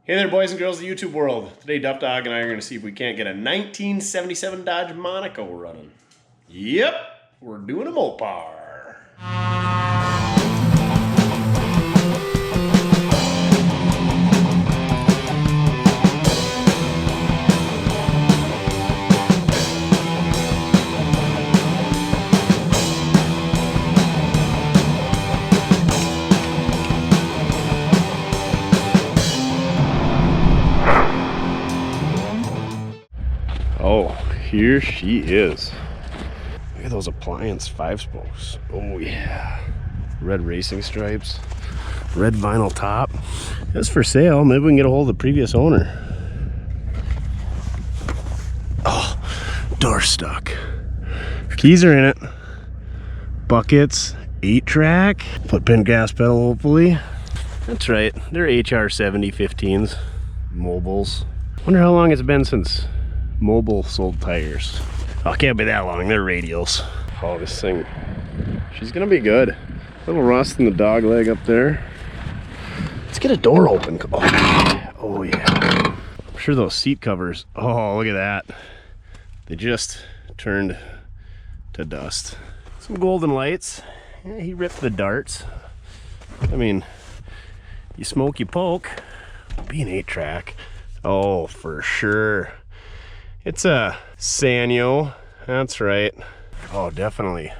Hey there, boys and girls of the YouTube world. Today, Duff Dog and I are going to see if we can't get a 1977 Dodge Monaco running. Yep, we're doing a Mopar. Oh, here she is. Look at those appliance 5-spokes. Oh yeah. Red racing stripes. Red vinyl top. It's for sale. Maybe we can get a hold of the previous owner. Oh, door stuck. Keys are in it. Buckets. 8-track. Foot-pin gas pedal, hopefully. That's right. They're HR70 15s. Mobiles. Wonder how long it's been since Mobile sold tires. Oh, it can't be that long. They're radials. Oh, this thing, she's gonna be good. A little rust in the dog leg up there. Let's get a door open. Oh yeah. I'm sure those seat covers, oh, look at that. They just turned to dust. Some golden lights. Yeah, he ripped the darts. I mean, you smoke, you poke. Be an 8-track. Oh, for sure. It's a Sanyo, that's right. Oh, definitely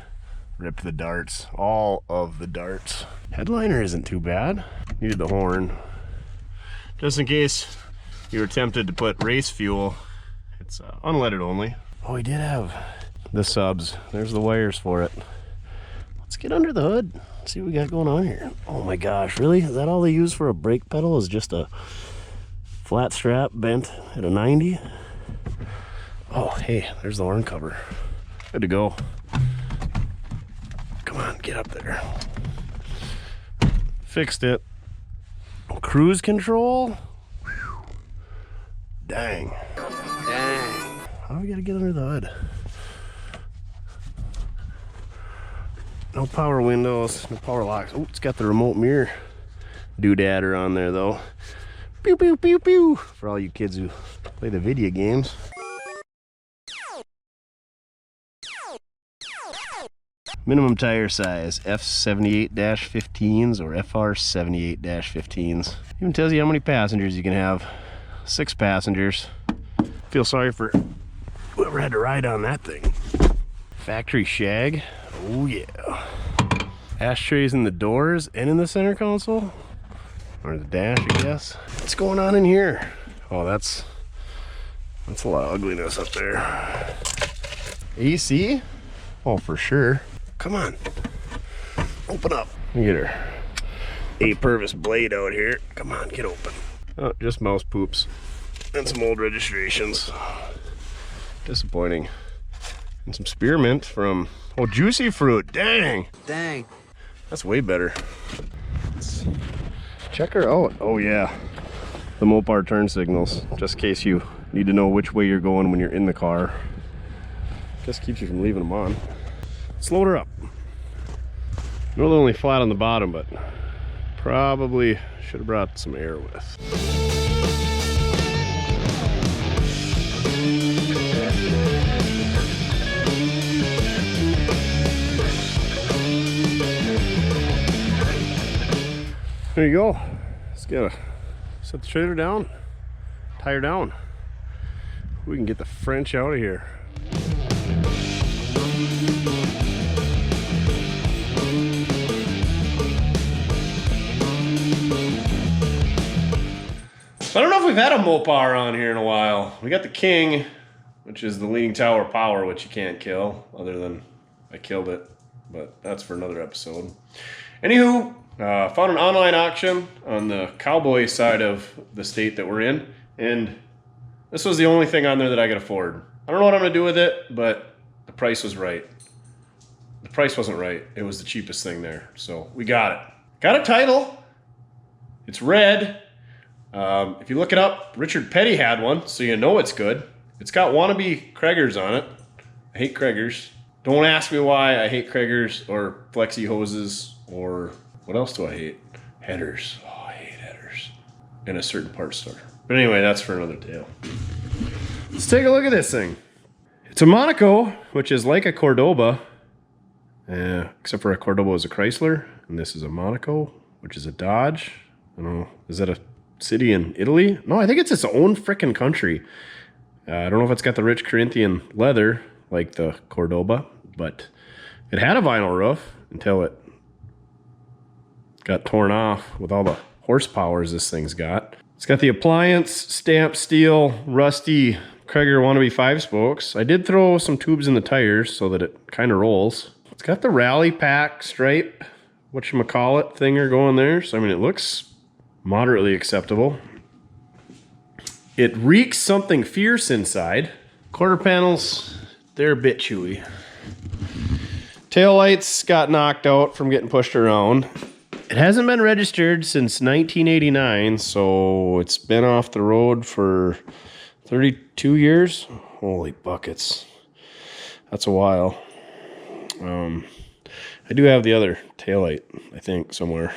ripped the darts, all of the darts. Headliner isn't too bad. Needed the horn. Just in case you were tempted to put race fuel, it's unleaded only. Oh, we did have the subs. There's the wires for it. Let's get under the hood, see what we got going on here. Oh my gosh, really? Is that all they use for a brake pedal, is just a flat strap bent at a 90? Oh, hey, there's the horn cover. Good to go. Come on, get up there. Fixed it. Cruise control? Whew. Dang. Dang. How do we gotta get under the hood? No power windows, no power locks. Oh, it's got the remote mirror doodadder on there though. Pew, pew, pew, pew. For all you kids who play the video games. Minimum tire size, F78-15s or FR78-15s. Even tells you how many passengers you can have. 6 passengers. Feel sorry for whoever had to ride on that thing. Factory shag. Oh yeah. Ashtrays in the doors and in the center console. Or the dash, I guess. What's going on in here? Oh, that's a lot of ugliness up there. AC? Oh, for sure. Come on, open up. Look at her A-Purvis blade out here. Come on, get open. Oh, just mouse poops and some old registrations. Disappointing. And some spearmint from, oh, Juicy Fruit. Dang. Dang. That's way better. Let's check her out. Oh yeah, the Mopar turn signals, just in case you need to know which way you're going when you're in the car. Just keeps you from leaving them on. Let's load her up. I know they're only flat on the bottom, but probably should have brought some air with. There you go. Let's set the trailer down, tie her down. We can get the French out of here. I don't know if we've had a Mopar on here in a while. We got the King, which is the leading tower of power, which you can't kill, other than I killed it, but that's for another episode. Anywho, found an online auction on the cowboy side of the state that we're in, and this was the only thing on there that I could afford. I don't know what I'm gonna do with it, but the price was right. The price wasn't right. It was the cheapest thing there, so we got it. Got a title. It's red. If you look it up, Richard Petty had one, so you know it's good. It's got wannabe Kraggers on it. I hate Kraggers. Don't ask me why I hate Kraggers or flexi hoses or what else do I hate? Headers. Oh, I hate headers. in a certain parts store. But anyway, that's for another tale. Let's take a look at this thing. It's a Monaco, which is like a Cordoba, except for a Cordoba is a Chrysler, and this is a Monaco, which is a Dodge. I don't know, is that a city in Italy? No, I think it's its own frickin' country. I don't know if it's got the rich Corinthian leather like the Cordoba, but it had a vinyl roof until it got torn off with all the horsepowers this thing's got. It's got the appliance, stamped steel, rusty Krieger wannabe 5-spokes. I did throw some tubes in the tires so that it kind of rolls. It's got the rally pack stripe, whatchamacallit thinger going there. So, I mean, it looks moderately acceptable. It reeks something fierce inside. Quarter panels, they're a bit chewy. Taillights got knocked out from getting pushed around. It hasn't been registered since 1989, so it's been off the road for 32 years. Holy buckets. That's a while. I do have the other taillight, I think, somewhere.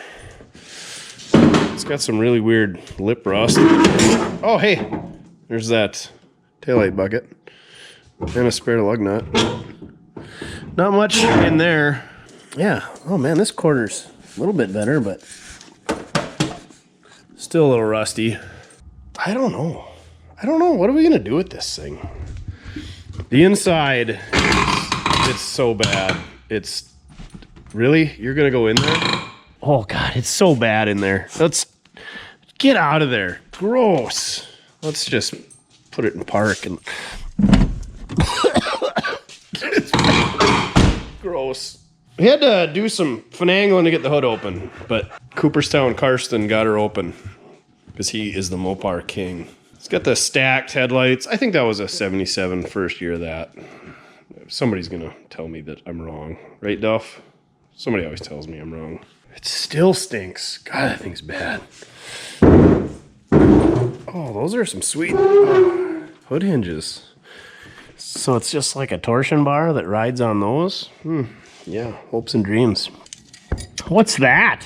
It's got some really weird lip rust. Oh, hey, there's that taillight bucket and a spare lug nut. Not much in there. Yeah, oh man, this corner's a little bit better, but still a little rusty. I don't know. What are we gonna do with this thing? The inside, it's so bad. It's really, you're gonna go in there? Oh God, it's so bad in there. Let's get out of there. Gross. Let's just put it in park and it's gross. We had to do some finagling to get the hood open, but Cooperstown Karsten got her open because he is the Mopar king. It's got the stacked headlights. I think that was a 77 first year of that. Somebody's gonna tell me that I'm wrong. Right, Duff? Somebody always tells me I'm wrong. It still stinks. God, that thing's bad. Oh, those are some sweet hood hinges. So it's just like a torsion bar that rides on those? Yeah, hopes and dreams. What's that?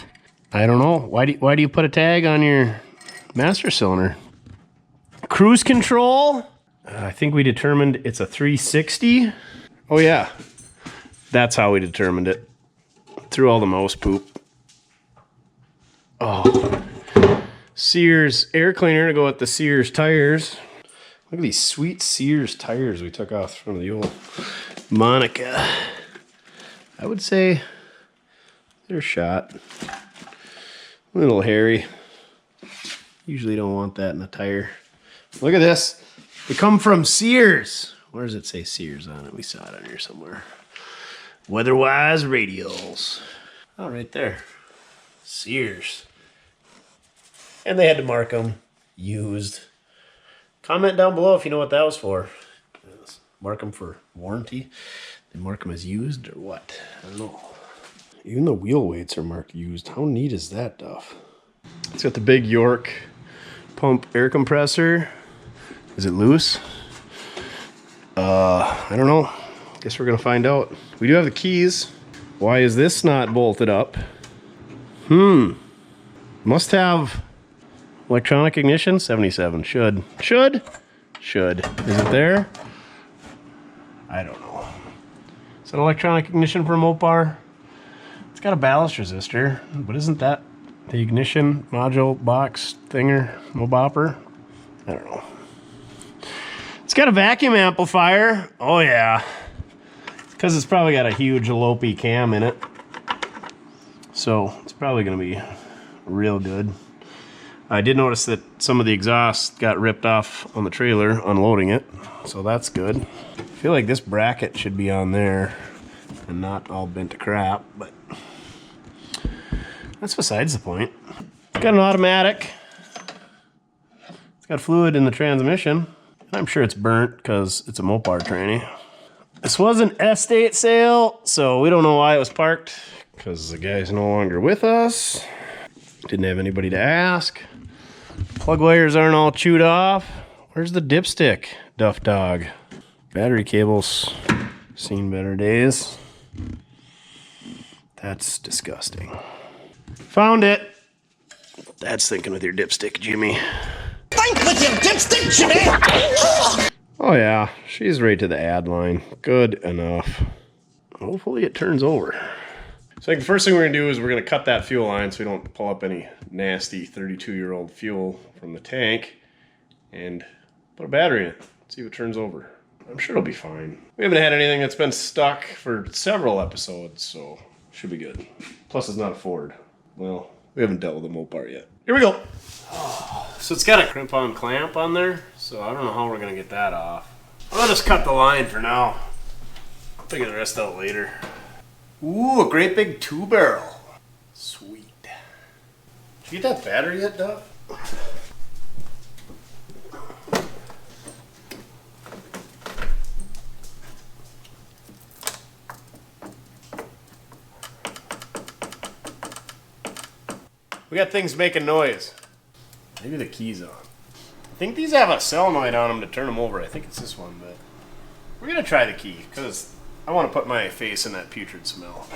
I don't know. Why do you put a tag on your master cylinder? Cruise control? I think we determined it's a 360. Oh yeah, that's how we determined it. Through all the mouse poop. Oh, Sears air cleaner to go with the Sears tires. Look at these sweet Sears tires we took off from the old Monaco. I would say they're shot. A little hairy. Usually don't want that in a tire. Look at this. They come from Sears. Where does it say Sears on it? We saw it on here somewhere. Weatherwise radials. Oh, right there. Sears. And they had to mark them used. Comment down below if you know what that was for. Mark them for warranty. They mark them as used or what? I don't know. Even the wheel weights are marked used. How neat is that, Duff? It's got the big York pump air compressor. Is it loose? I don't know. Guess we're gonna find out. We do have the keys. Why is this not bolted up? Must have electronic ignition. 77. Should. Is it there? I don't know. Is that electronic ignition for a Mopar? It's got a ballast resistor, but isn't that the ignition module box thinger, Mobopper? I don't know. It's got a vacuum amplifier. Oh yeah. Because it's probably got a huge Alope cam in it. So it's probably going to be real good. I did notice that some of the exhaust got ripped off on the trailer unloading it. So that's good. I feel like this bracket should be on there and not all bent to crap, but that's besides the point. It's got an automatic. It's got fluid in the transmission. I'm sure it's burnt because it's a Mopar tranny. This was an estate sale, so we don't know why it was parked because the guy's no longer with us. Didn't have anybody to ask. Plug wires aren't all chewed off. Where's the dipstick, Duff Dog? Battery cables, seen better days. That's disgusting. Found it. That's thinking with your dipstick, Jimmy. Think with your dipstick, Jimmy! Oh yeah, she's right to the ad line. Good enough. Hopefully it turns over. So I think the first thing we're gonna do is we're gonna cut that fuel line so we don't pull up any nasty 32-year-old fuel from the tank and put a battery in it. See if it turns over. I'm sure it'll be fine. We haven't had anything that's been stuck for several episodes, so should be good. Plus it's not a Ford. Well, we haven't dealt with a Mopar yet. Here we go. So it's got a crimp-on clamp on there, so I don't know how we're gonna get that off. I'll just cut the line for now. I'll figure the rest out later. Ooh, a great big 2-barrel. Sweet. Did you get that battery yet, Duff? We got things making noise. Maybe the key's on. I think these have a solenoid on them to turn them over. I think it's this one, but we're gonna try the key because I want to put my face in that putrid smell.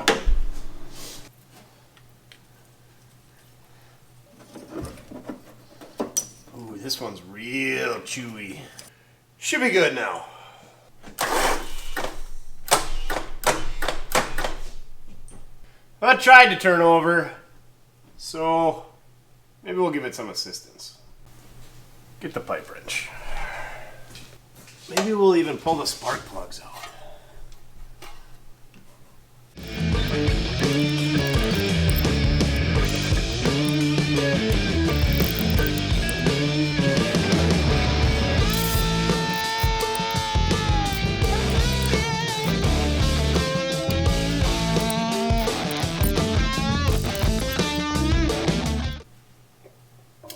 Ooh, this one's real chewy. Should be good now. I tried to turn over, so maybe we'll give it some assistance. Get the pipe wrench. Maybe we'll even pull the spark plugs out.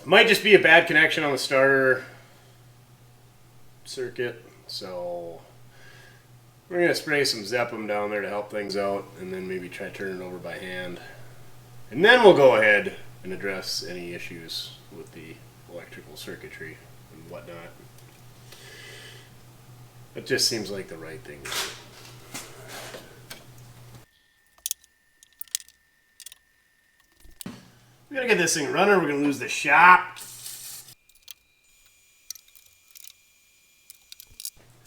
Might just be a bad connection on the starter circuit, so we're going to spray some Zeppum down there to help things out, and then maybe try turning it over by hand. And then we'll go ahead and address any issues with the electrical circuitry and whatnot. It just seems like the right thing to do. We gotta get this thing running, we're gonna lose the shop.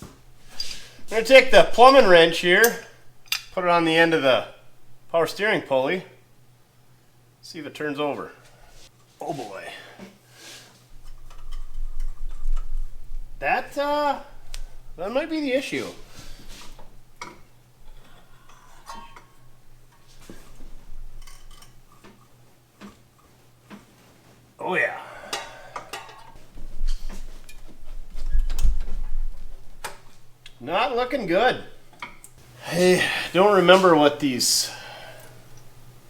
I'm gonna take the plumbing wrench here, put it on the end of the power steering pulley, see if it turns over. Oh boy. That might be the issue. Oh yeah. Not looking good. I don't remember what these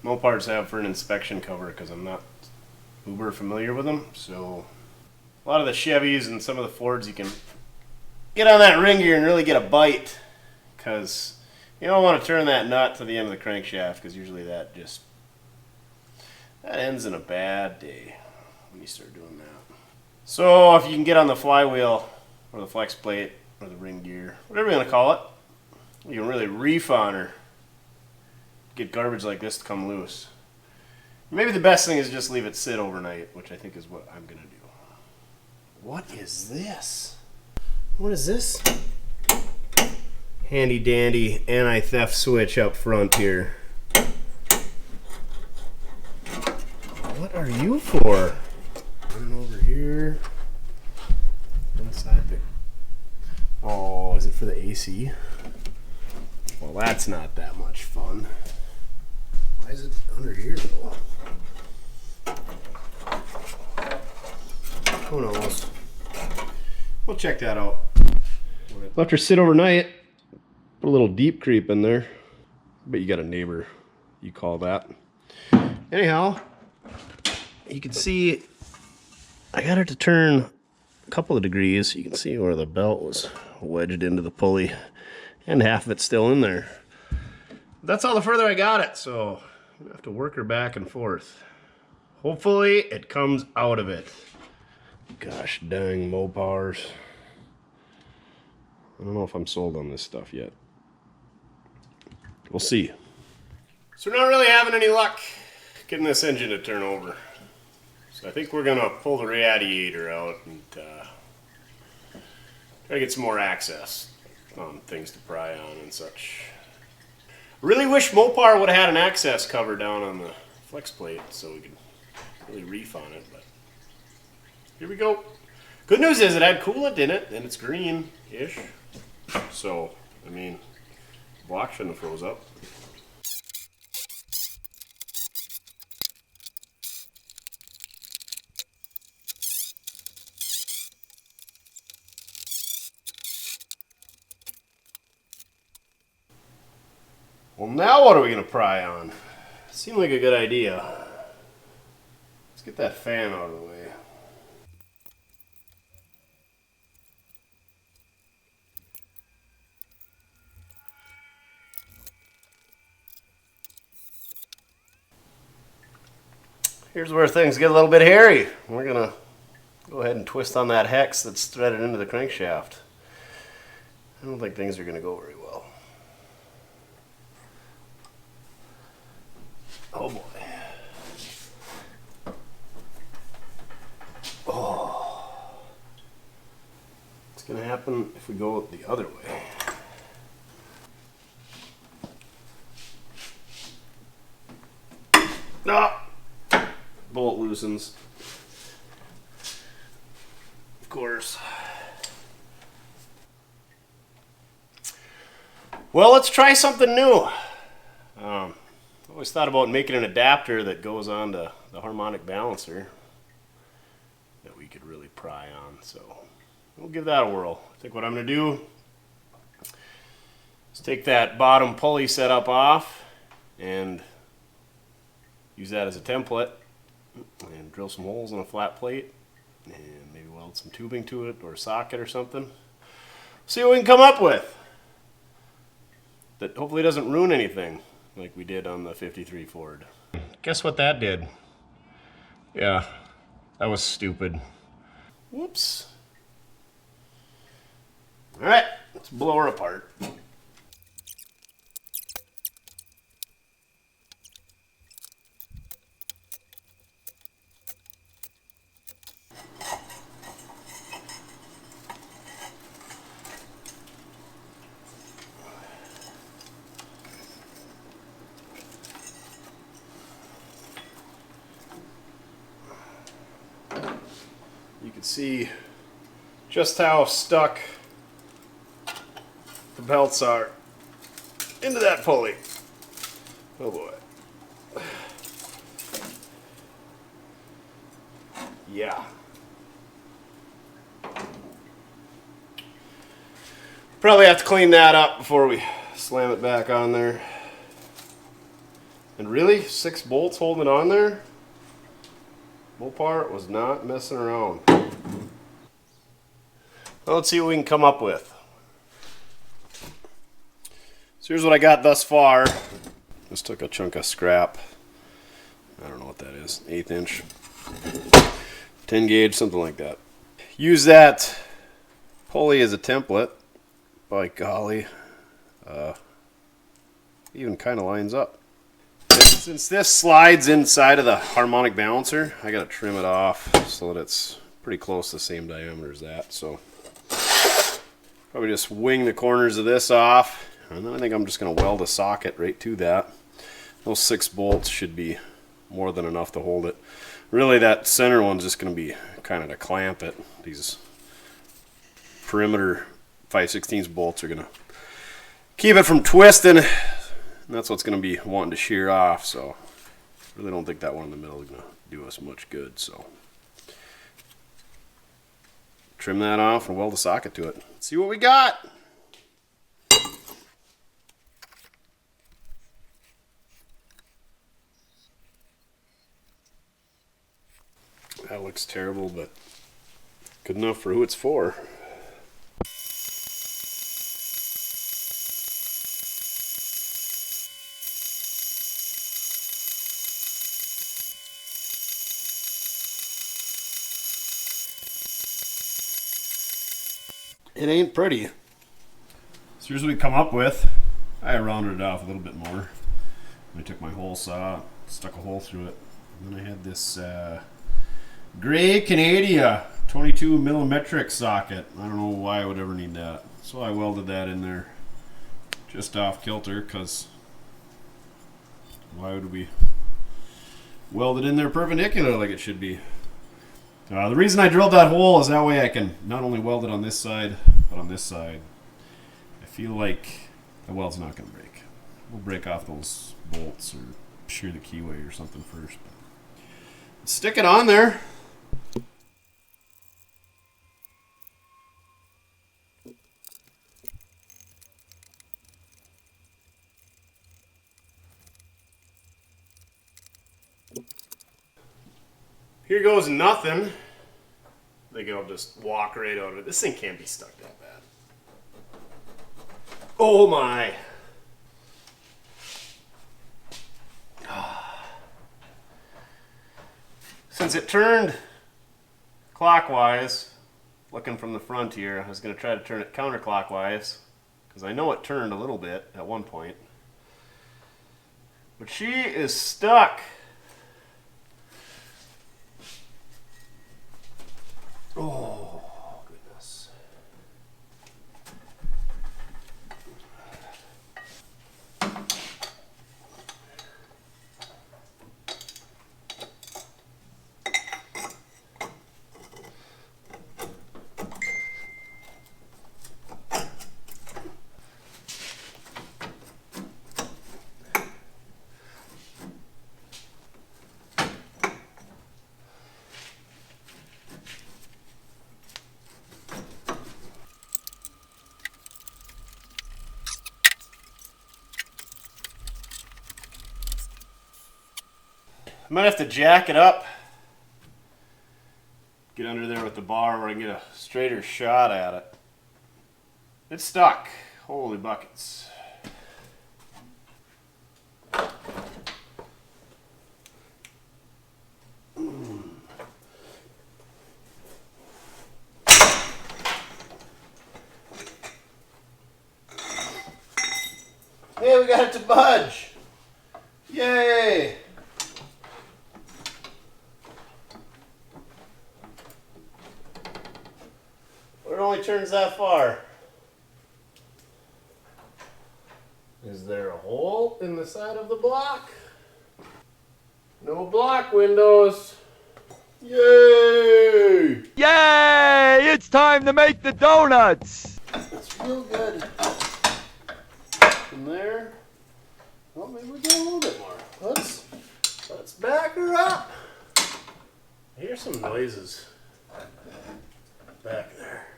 Mopars have for an inspection cover because I'm not uber familiar with them. So a lot of the Chevys and some of the Fords, you can get on that ring gear and really get a bite because you don't want to turn that nut to the end of the crankshaft because usually that ends in a bad day when you start doing that. So if you can get on the flywheel or the flex plate or the ring gear, whatever you want to call it, you can really reef on her, get garbage like this to come loose. Maybe the best thing is just leave it sit overnight, which I think is what I'm gonna do. What is this? What is this? Handy dandy anti-theft switch up front here. What are you for? Turn over here. Inside there. Oh, is it for the AC? Well, that's not that much fun. Why is it under here though? Who knows? We'll check that out. Left her sit overnight. Put a little deep creep in there. But you got a neighbor, you call that. Anyhow, you can see I got it to turn a couple of degrees. You can see where the belt was wedged into the pulley and half of it's still in there. That's all the further I got it, so I have to work her back and forth. Hopefully it comes out of it. Gosh dang Mopars. I don't know if I'm sold on this stuff yet. We'll see. So we're not really having any luck getting this engine to turn over. It's So I think we're gonna pull the radiator out and try to get some more access on things to pry on and such. I really wish Mopar would have had an access cover down on the flex plate so we could really reef on it, but here we go. Good news is it had coolant in it and it's green-ish. So, I mean, the block shouldn't have froze up. Well, now what are we going to pry on? Seemed like a good idea. Let's get that fan out of the way. Here's where things get a little bit hairy. We're going to go ahead and twist on that hex that's threaded into the crankshaft. I don't think things are going to go very well. Oh boy. Oh. It's going to happen if we go the other way. Ah! Bolt loosens. Of course. Well, let's try something new. I always thought about making an adapter that goes on to the harmonic balancer that we could really pry on. So we'll give that a whirl. I think what I'm going to do is take that bottom pulley setup off and use that as a template and drill some holes in a flat plate and maybe weld some tubing to it or a socket or something. See what we can come up with that hopefully doesn't ruin anything like we did on the 53 Ford. Guess what that did? Yeah, that was stupid. Whoops. Alright, let's blow her apart. You can see just how stuck the belts are into that pulley. Oh boy. Yeah. Probably have to clean that up before we slam it back on there. And really, 6 bolts holding on there? Mopar was not messing around. Well, let's see what we can come up with. So here's what I got thus far. Just took a chunk of scrap. I don't know what that is. 1/8 inch. 10 gauge, something like that. Use that pulley as a template. By golly. Even kind of lines up. Since this slides inside of the harmonic balancer, I gotta trim it off so that it's pretty close to the same diameter as that. So probably just wing the corners of this off, and then I think I'm just gonna weld a socket right to that. Those 6 bolts should be more than enough to hold it. Really, that center one's just gonna be kind of to clamp it. These perimeter 5/16 bolts are gonna keep it from twisting. And that's what's going to be wanting to shear off, so I really don't think that one in the middle is going to do us much good. So trim that off and weld a socket to it. Let's see what we got. That looks terrible, but good enough for who it's for. It ain't pretty. So here's what we come up with. I rounded it off a little bit more. I took my hole saw, stuck a hole through it, and then I had this Gray Canada 22 millimetric socket. I don't know why I would ever need that. So I welded that in there just off kilter, because why would we weld it in there perpendicular like it should be? The reason I drilled that hole is that way I can not only weld it on this side, but on this side. I feel like the weld's not going to break. We'll break off those bolts or shear the keyway or something first. Stick it on there. Here goes nothing. I think I'll just walk right out of it. This thing can't be stuck that bad. Oh my. Since it turned clockwise, looking from the front here, I was going to try to turn it counterclockwise, because I know it turned a little bit at one point. But she is stuck. Oh, goodness. I might have to jack it up, get under there with the bar where I can get a straighter shot at it. It's stuck. Holy buckets. Hey, we got it to budge. Yay! It only turns that far. Is there a hole in the side of the block? No block windows. Yay! Yay! It's time to make the donuts! That's real good. From there. Well, maybe we get a little bit more. Let's back her up. I hear some noises back there.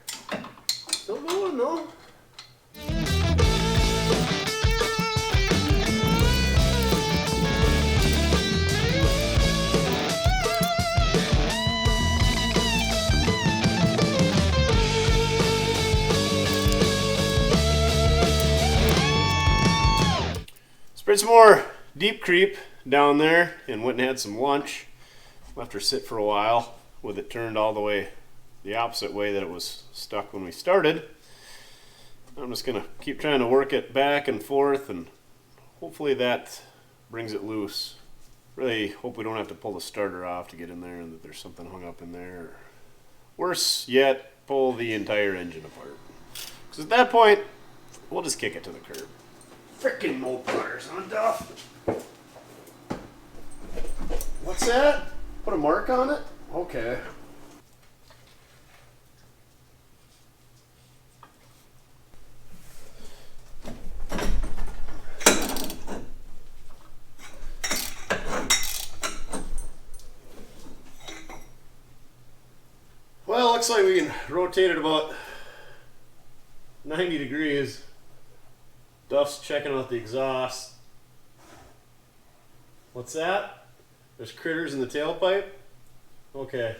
Still going though. Sprayed some more deep creep down there and went and had some lunch. Left her sit for a while with it turned all the way the opposite way that it was stuck when we started. I'm just going to keep trying to work it back and forth, and hopefully that brings it loose. Really hope we don't have to pull the starter off to get in there and that there's something hung up in there. Or worse yet, pull the entire engine apart. Because at that point, we'll just kick it to the curb. Frickin' Mopars, huh, Duff? What's that? Put a mark on it? Okay. Well, looks like we can rotate it about 90 degrees. Duff's checking out the exhaust. What's that? There's critters in the tailpipe? Okay.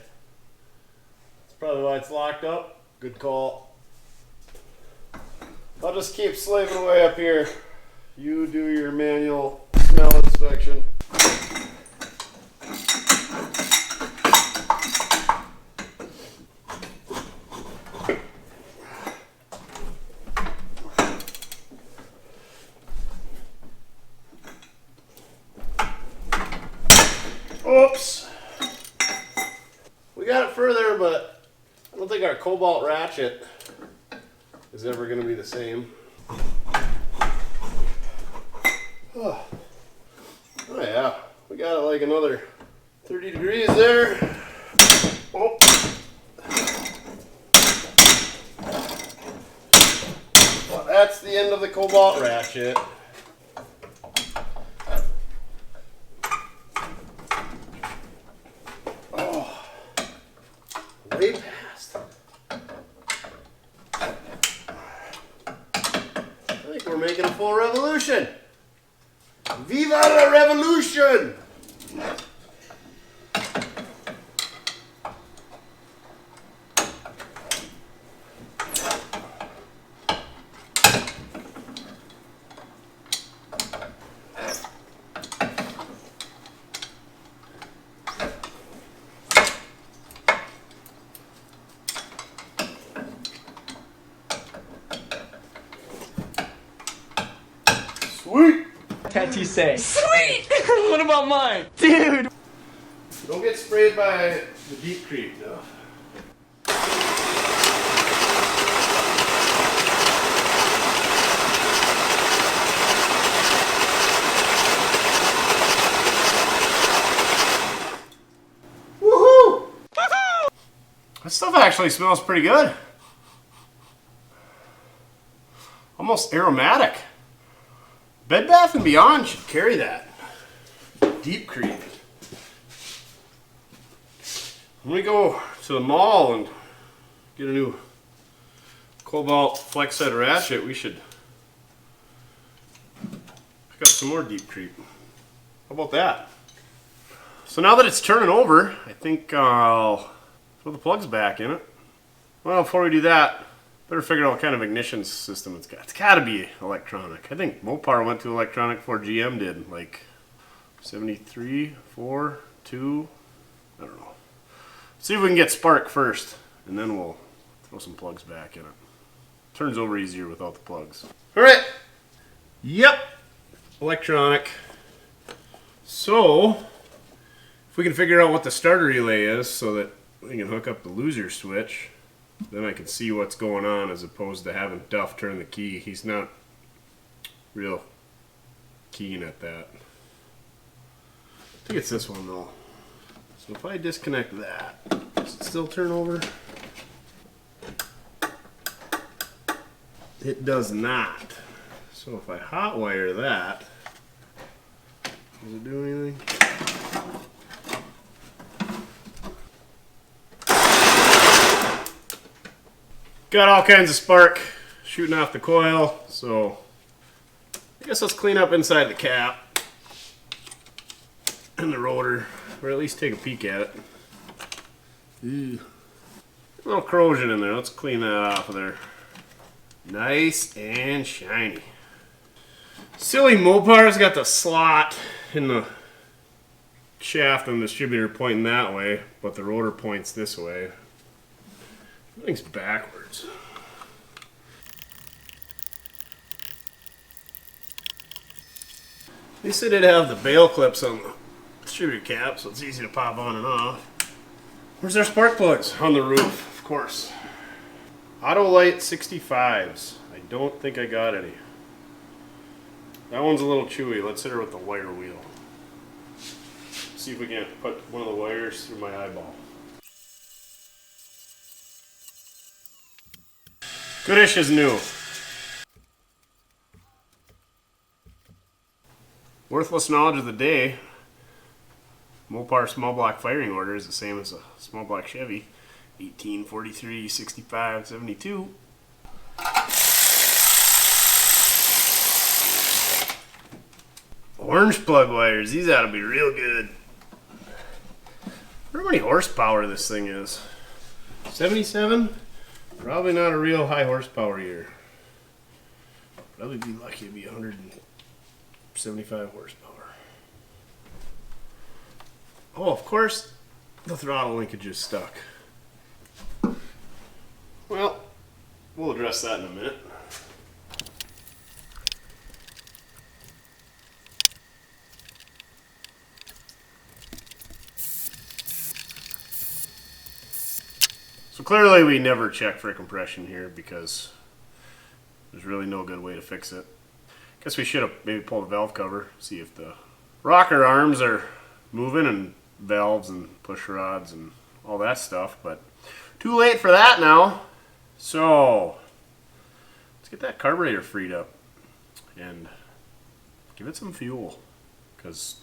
That's probably why it's locked up. Good call. I'll just keep slaving away up here. You do your manual smell inspection. Oops. a cobalt ratchet is ever going to be the same. Oh yeah, we got it like another 30 degrees there. Oh. Well, that's the end of the cobalt ratchet. Oh, way past. I think we're making a full revolution. Viva la revolution! Sweet! Can't you say? Sweet! What about mine? Dude! Don't get sprayed by the deep creep though. Woohoo! Woohoo! That stuff actually smells pretty good. Almost aromatic. Bed Bath & Beyond should carry that. Deep creep. When we go to the mall and get a new cobalt flex side ratchet, we should pick up some more deep creep. How about that? So now that it's turning over, I think I'll throw the plugs back in it. Well, before we do that, better figure out what kind of ignition system it's got. It's got to be electronic. I think Mopar went to electronic before GM did, like 73, 4, 2, I don't know. See if we can get spark first, and then we'll throw some plugs back in it. Turns over easier without the plugs. All right. Yep. Electronic. So, if we can figure out what the starter relay is so that we can hook up the loser switch, then I can see what's going on as opposed to having Duff turn the key. He's not real keen at that. I think it's this one though. So if I disconnect that, does it still turn over? It does not. So if I hotwire that, does it do anything? Got all kinds of spark shooting off the coil, so I guess let's clean up inside the cap and the rotor, or at least take a peek at it. Ooh. A little corrosion in there. Let's clean that off of there. Nice and shiny. Silly Mopar's got the slot in the shaft and the distributor pointing that way, but the rotor points this way. Everything's backwards. At least they did have the bail clips on the distributor cap, so it's easy to pop on and off. Where's our spark plugs? On the roof, of course. Autolite 65s. I don't think I got any. That one's a little chewy. Let's hit her with the wire wheel. See if we can put one of the wires through my eyeball. Goodish is new. Worthless knowledge of the day. Mopar small block firing order is the same as a small block Chevy. 1843 65 72. Orange plug wires. These ought to be real good. I wonder how many horsepower this thing is. 77? Probably not a real high horsepower year. Probably be lucky to be 175 horsepower. Oh, of course, the throttle linkage is stuck. Well, we'll address that in a minute. So clearly we never check for compression here because there's really no good way to fix it. Guess we should have maybe pulled the valve cover, see if the rocker arms are moving and valves and push rods and all that stuff, but too late for that now. So let's get that carburetor freed up and give it some fuel, because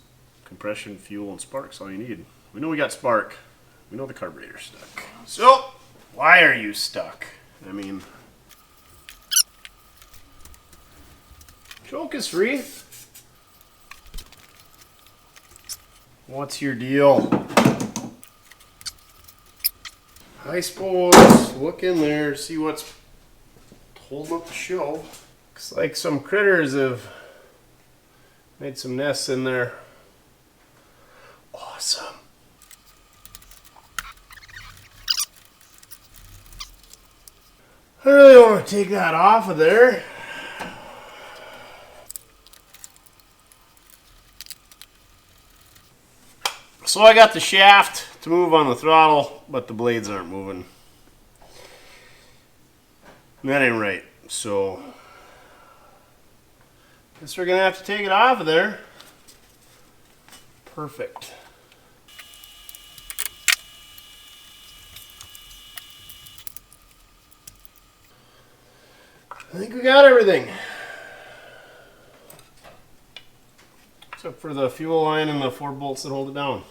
compression, fuel, and spark's all you need. We know we got spark. We know the carburetor's stuck. So why are you stuck? I mean, choke is free. What's your deal? I suppose look in there, see what's holding up the show. Looks like some critters have made some nests in there. Awesome. I really want to take that off of there. So I got the shaft to move on the throttle, but the blades aren't moving. That ain't right. So guess we're gonna have to take it off of there. Perfect. I think we got everything. Except for the fuel line and the 4 bolts that hold it down.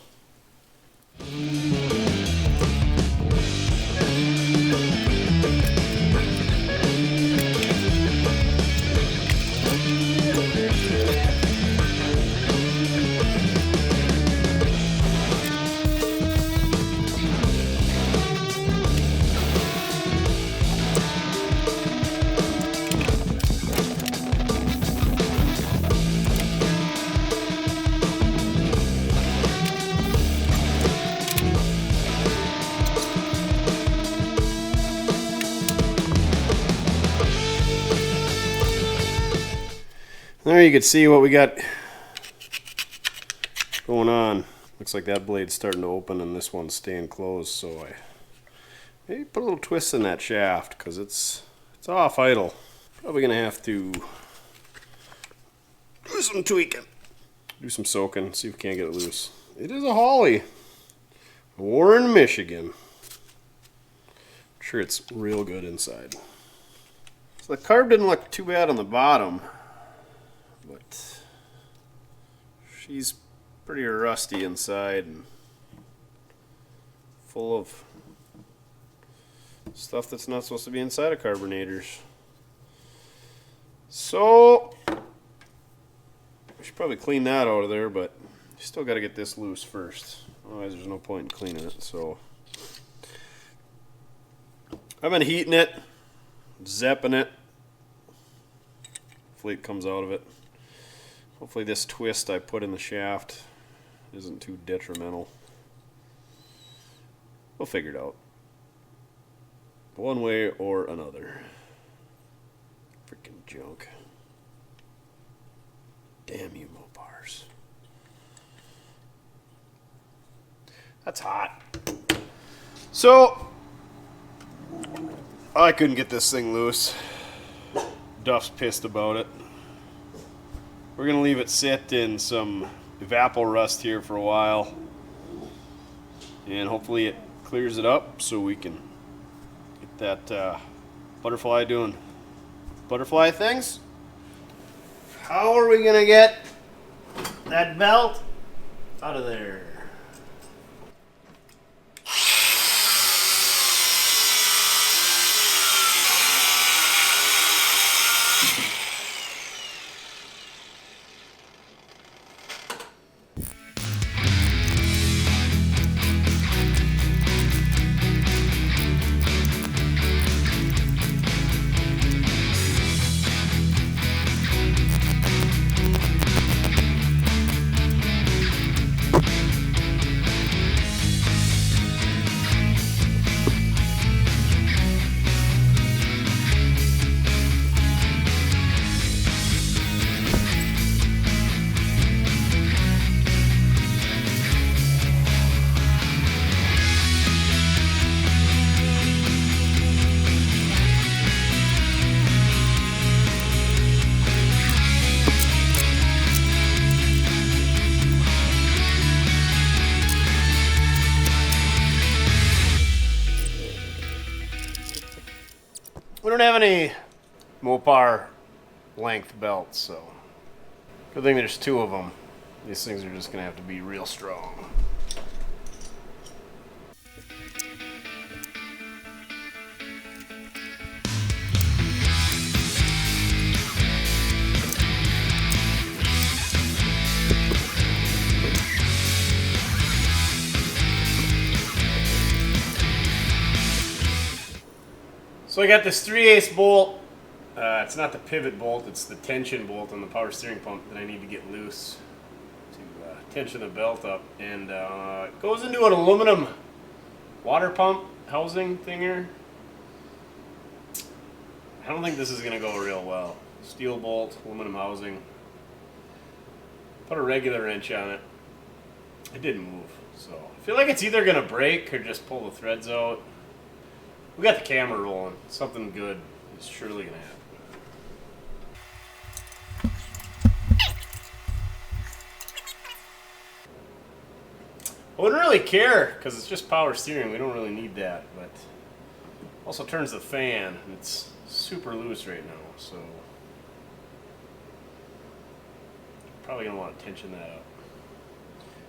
There you can see what we got going on. Looks like that blade's starting to open and this one's staying closed, so I maybe put a little twist in that shaft because it's off idle. Probably gonna have to do some tweaking, do some soaking, see if we can't get it loose. It is a Holly, Warren, Michigan. I'm sure it's real good inside. So the carb didn't look too bad on the bottom, but she's pretty rusty inside and full of stuff that's not supposed to be inside of carbonators. So we should probably clean that out of there, but you still got to get this loose first. Otherwise there's no point in cleaning it. So I've been heating it, zepping it. Hopefully it comes out of it. Hopefully this twist I put in the shaft isn't too detrimental. We'll figure it out. One way or another. Freaking junk. Damn you, Mopars. That's hot. So, I couldn't get this thing loose. Duff's pissed about it. We're gonna leave it sit in some evapor rust here for a while, and hopefully it clears it up so we can get that butterfly doing butterfly things. How are we gonna get that belt out of there? We don't have any Mopar length belts, so good thing there's 2 of them. These things are just gonna have to be real strong. So I got this 3/8 bolt. It's not the pivot bolt, it's the tension bolt on the power steering pump that I need to get loose to tension the belt up. And it goes into an aluminum water pump housing thing here. I don't think this is going to go real well. Steel bolt, aluminum housing. Put a regular wrench on it. It didn't move. So I feel like it's either going to break or just pull the threads out. We got the camera rolling. Something good is surely going to happen. I wouldn't really care because it's just power steering. We don't really need that, but also turns the fan. And it's super loose right now, so probably gonna want to tension that up.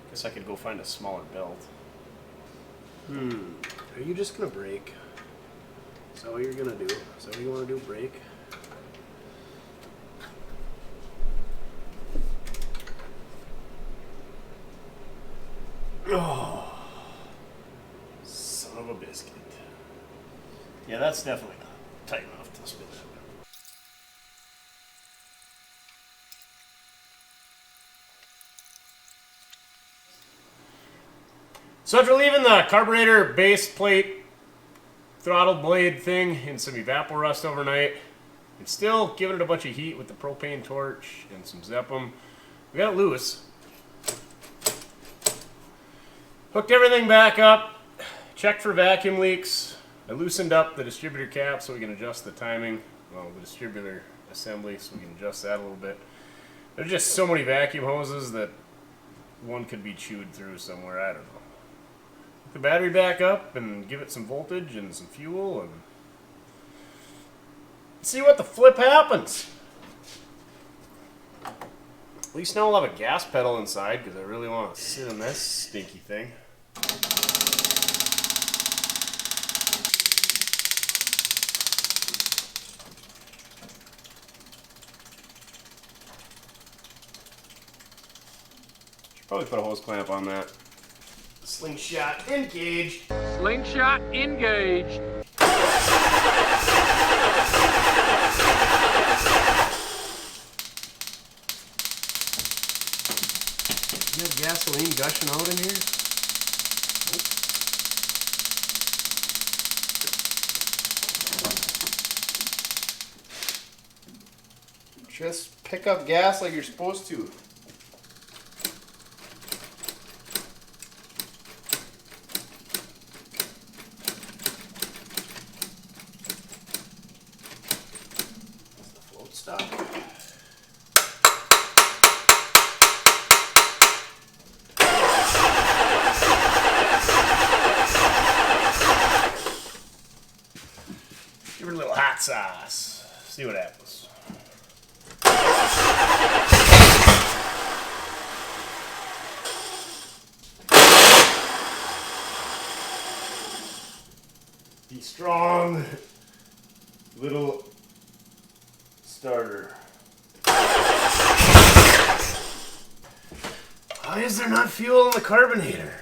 Guess I could go find a smaller belt. Are you just gonna brake? Is that what you're gonna do? Is that what you want to do? Brake? Oh, son of a biscuit. Yeah, that's definitely not tight enough to spin that. So after leaving the carburetor base plate throttle blade thing in some evapor rust overnight, and still giving it a bunch of heat with the propane torch and some Zeppum, we got it loose. Hooked everything back up, checked for vacuum leaks. I loosened up the distributor cap so we can adjust the timing, well, the distributor assembly so we can adjust that a little bit. There's just so many vacuum hoses that one could be chewed through somewhere, I don't know. Hook the battery back up and give it some voltage and some fuel and see what the flip happens. At least now we'll have a gas pedal inside because I really want to sit in this stinky thing. Should probably put a hose clamp on that. Slingshot engaged. Slingshot engaged. You have gasoline gushing out in here? Nope. Just pick up gas like you're supposed to. That's the float stop. Give her a little hot sauce. See what happens. Be strong, little starter. Why is there not fuel in the carbonator?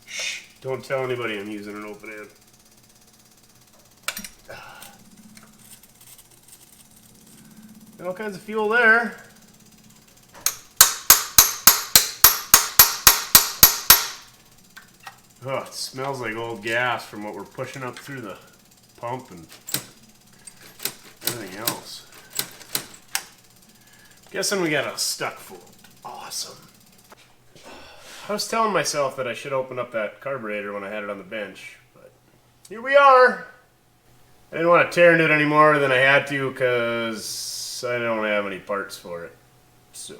Shh, don't tell anybody I'm using an open end. Got all kinds of fuel there. Oh, it smells like old gas from what we're pushing up through the pump and everything else. Guessing we got a stuck full. Awesome. I was telling myself that I should open up that carburetor when I had it on the bench, but here we are. I didn't want to tear into it any more than I had to because I don't have any parts for it. So,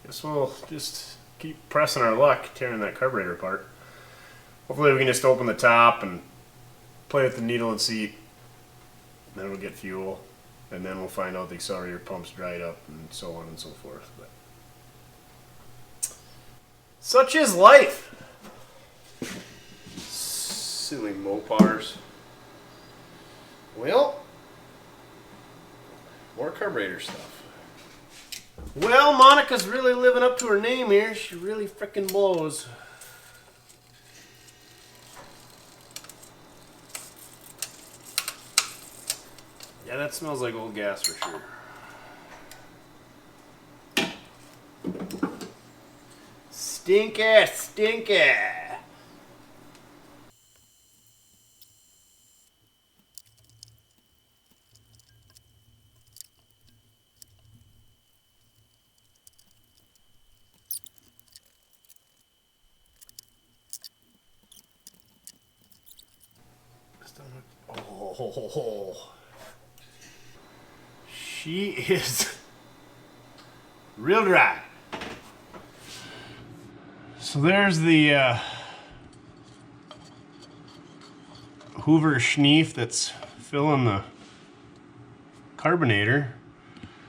guess we'll just keep pressing our luck, tearing that carburetor apart. Hopefully we can just open the top and play with the needle and seat, then we'll get fuel, and then we'll find out the accelerator pump's dried up and so on and so forth. But such is life. Silly Mopars. Well, more carburetor stuff. Well, Monica's really living up to her name here. She really frickin' blows. Yeah, that smells like old gas for sure. Stinky, stinky. Oh, she is real dry. So there's the Hoover Schneef that's filling the carbonator.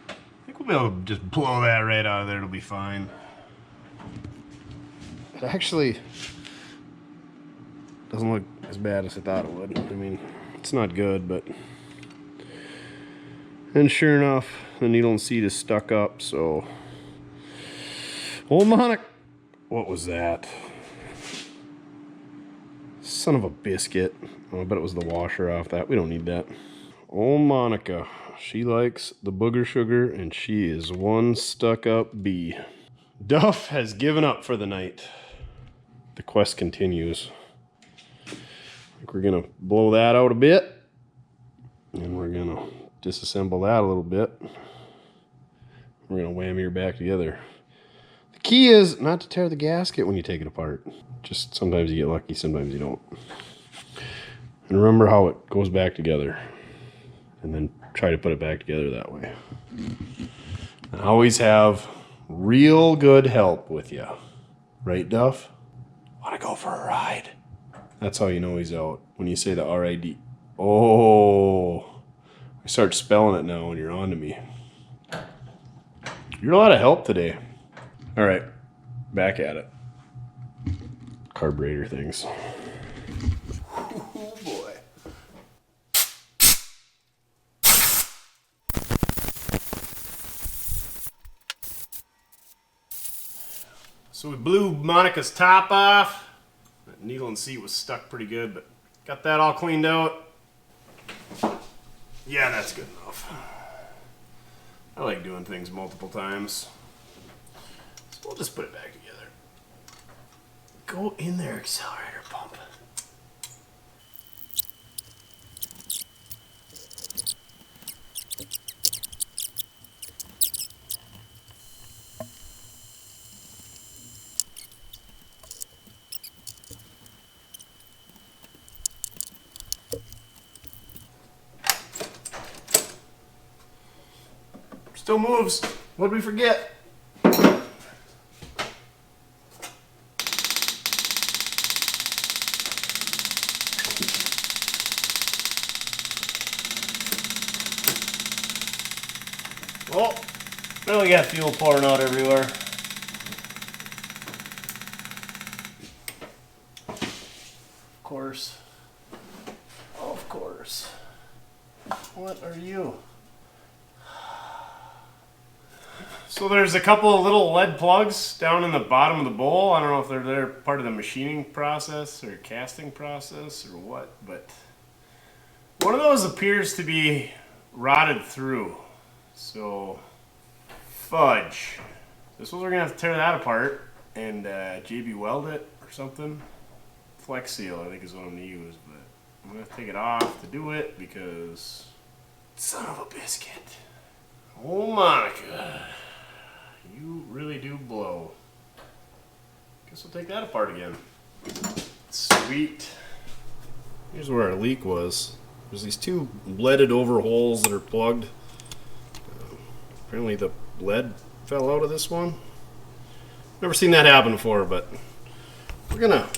I think we'll be able to just blow that right out of there. It'll be fine. It actually doesn't look as bad as I thought it would. I mean, it's not good, but... And sure enough, the needle and seat is stuck up, so... Old Monaco... What was that? Son of a biscuit. Oh, I bet it was the washer off that. We don't need that. Old Monica. She likes the booger sugar, and she is one stuck-up bee. Duff has given up for the night. The quest continues. I think we're going to blow that out a bit. And we're going to disassemble that a little bit. We're going to whammy her back together. The key is not to tear the gasket when you take it apart. Just sometimes you get lucky, sometimes you don't. And remember how it goes back together. And then try to put it back together that way. And always have real good help with you. Right, Duff? Want to go for a ride? That's how you know he's out. When you say the R-I-D. Oh, I start spelling it now when you're on to me. You're a lot of help today. All right, back at it. Carburetor things. Oh boy. So we blew Monica's top off. That needle and seat was stuck pretty good, but got that all cleaned out. Yeah, that's good enough. I like doing things multiple times. So we'll just put it back together. Go in there, accelerator pump. Still moves. What did we forget? Oh, now we got fuel pouring out everywhere. Of course. Of course. What are you? So there's a couple of little lead plugs down in the bottom of the bowl. I don't know if they're part of the machining process or casting process or what, but one of those appears to be rotted through. So, fudge. This was, we're gonna have to tear that apart and JB weld it or something. Flex seal, I think is what I'm gonna use, but I'm gonna take it off to do it because son of a biscuit. Oh, Monica. You really do blow. Guess we'll take that apart again. Sweet. Here's where our leak was. There's these two leaded over holes that are plugged. Apparently the lead fell out of this one. Never seen that happen before, but we're gonna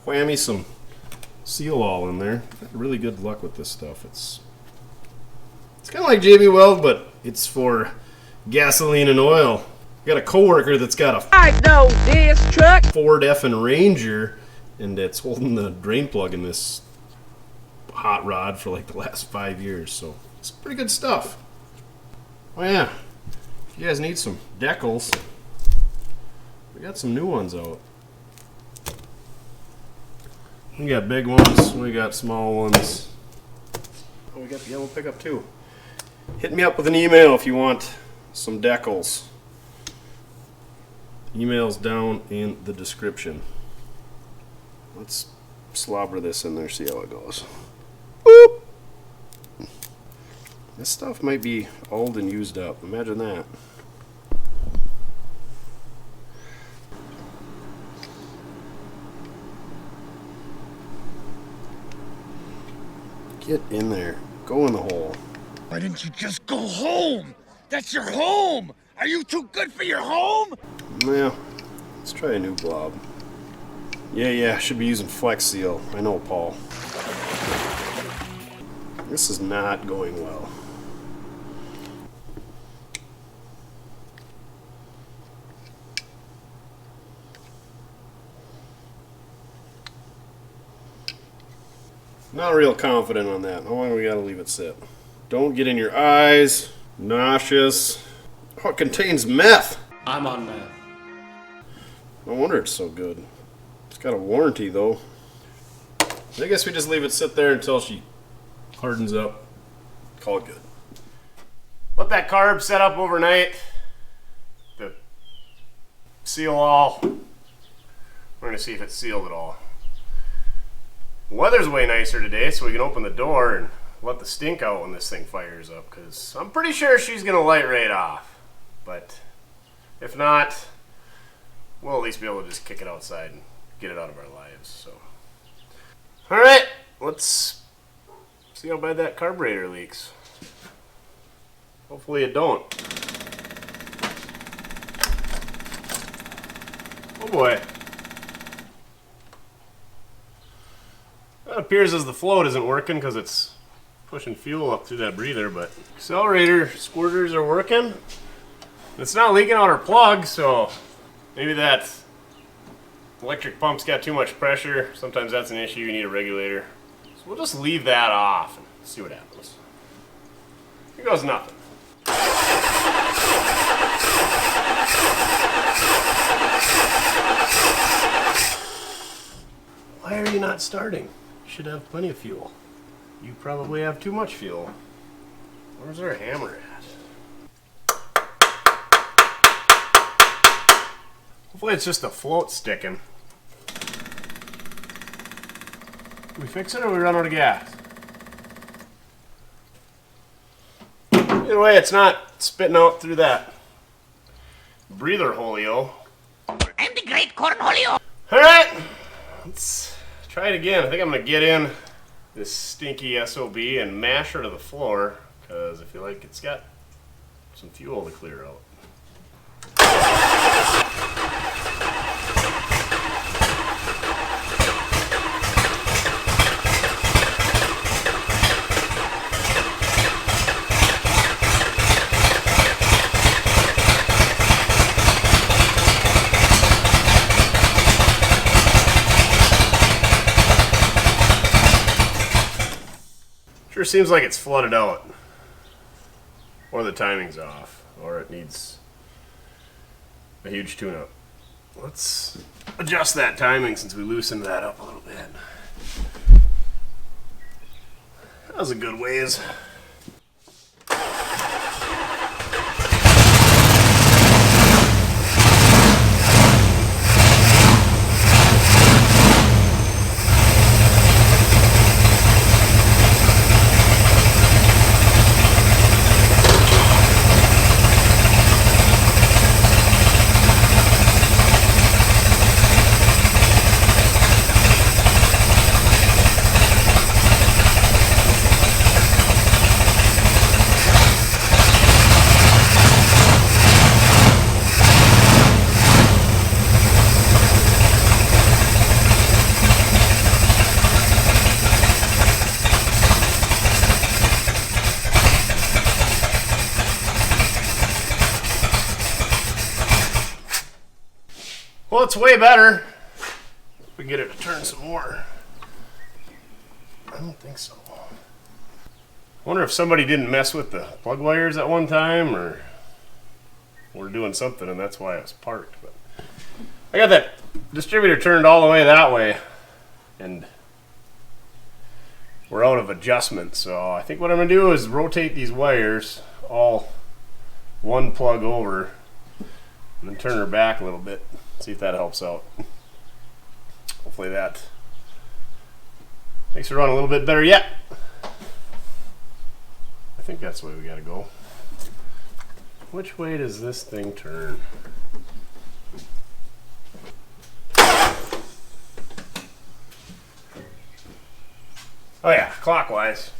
whammy some seal all in there. I've had really good luck with this stuff. It's kind of like JB Weld, but it's for gasoline and oil. I got a coworker that's got a I know this truck. Ford effing Ranger, and it's holding the drain plug in this hot rod for like the last 5 years. So it's pretty good stuff. Oh yeah, if you guys need some decals, we got some new ones out. We got big ones, we got small ones. Oh, we got the yellow pickup too. Hit me up with an email if you want some decals. Email's down in the description. Let's slobber this in there, see how it goes. Boop. This stuff might be old and used up. Imagine that. Get in there. Go in the hole. Why didn't you just go home? That's your home! Are you too good for your home? Well, let's try a new blob. Yeah, should be using Flex Seal. I know, Paul. This is not going well. Not real confident on that. How long we gotta leave it sit? Don't get in your eyes. Nauseous. Oh, it contains meth. I'm on meth. No wonder it's so good. It's got a warranty though. I guess we just leave it sit there until she hardens up. Call it good. Let that carb set up overnight. The seal all. We're gonna see if it's sealed at all. The weather's way nicer today, so we can open the door and let the stink out when this thing fires up, because I'm pretty sure she's gonna light right off. But if not, we'll at least be able to just kick it outside and get it out of our lives. So, all right, let's see how bad that carburetor leaks. Hopefully it don't. Oh boy. It appears as the float isn't working because it's pushing fuel up through that breather, but accelerator squirters are working. It's not leaking out our plug, so maybe that electric pump's got too much pressure. Sometimes that's an issue, you need a regulator. So we'll just leave that off and see what happens. Here goes nothing. Why are you not starting? You should have plenty of fuel. You probably have too much fuel. Where's our hammer at? Hopefully it's just the float sticking. Can we fix it or we run out of gas? Either way, it's not spitting out through that breather holio. I'm the great cornholio. Alright, let's try it again. I think I'm going to get in this stinky SOB and mash her to the floor, because I feel like it's got some fuel to clear out. Sure seems like it's flooded out, or the timing's off, or it needs a huge tune-up. Let's adjust that timing since we loosened that up a little bit. That was a good ways. Well, it's way better. We can get it to turn some more. I don't think so. I wonder if somebody didn't mess with the plug wires at one time, or we're doing something and that's why it's parked. But I got that distributor turned all the way that way, and we're out of adjustment. So I think what I'm gonna do is rotate these wires all one plug over and then turn her back a little bit. See if that helps out. Hopefully that makes her run a little bit better yet. I think that's the way we gotta go. Which way does this thing turn? Oh yeah, clockwise.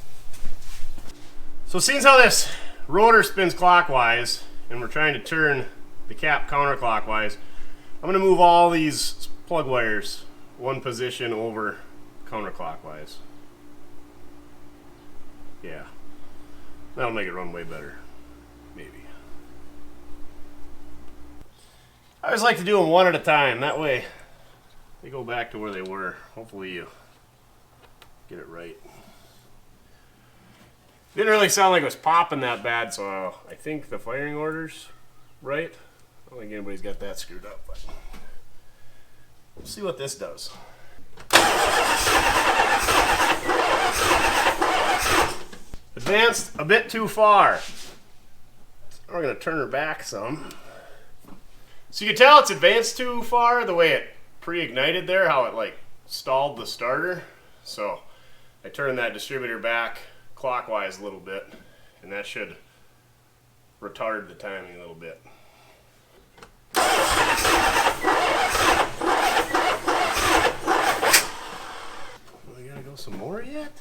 So seeing how this rotor spins clockwise and we're trying to turn the cap counterclockwise, I'm gonna move all these plug wires one position over counterclockwise. Yeah, that'll make it run way better, maybe. I always like to do them one at a time, that way they go back to where they were. Hopefully you get it right. Didn't really sound like it was popping that bad, so I think the firing order's right. I don't think anybody's got that screwed up, but we'll see what this does. Advanced a bit too far. We're going to turn her back some. So you can tell it's advanced too far the way it pre-ignited there, how it like stalled the starter. So I turned that distributor back clockwise a little bit, and that should retard the timing a little bit. We gotta go some more yet?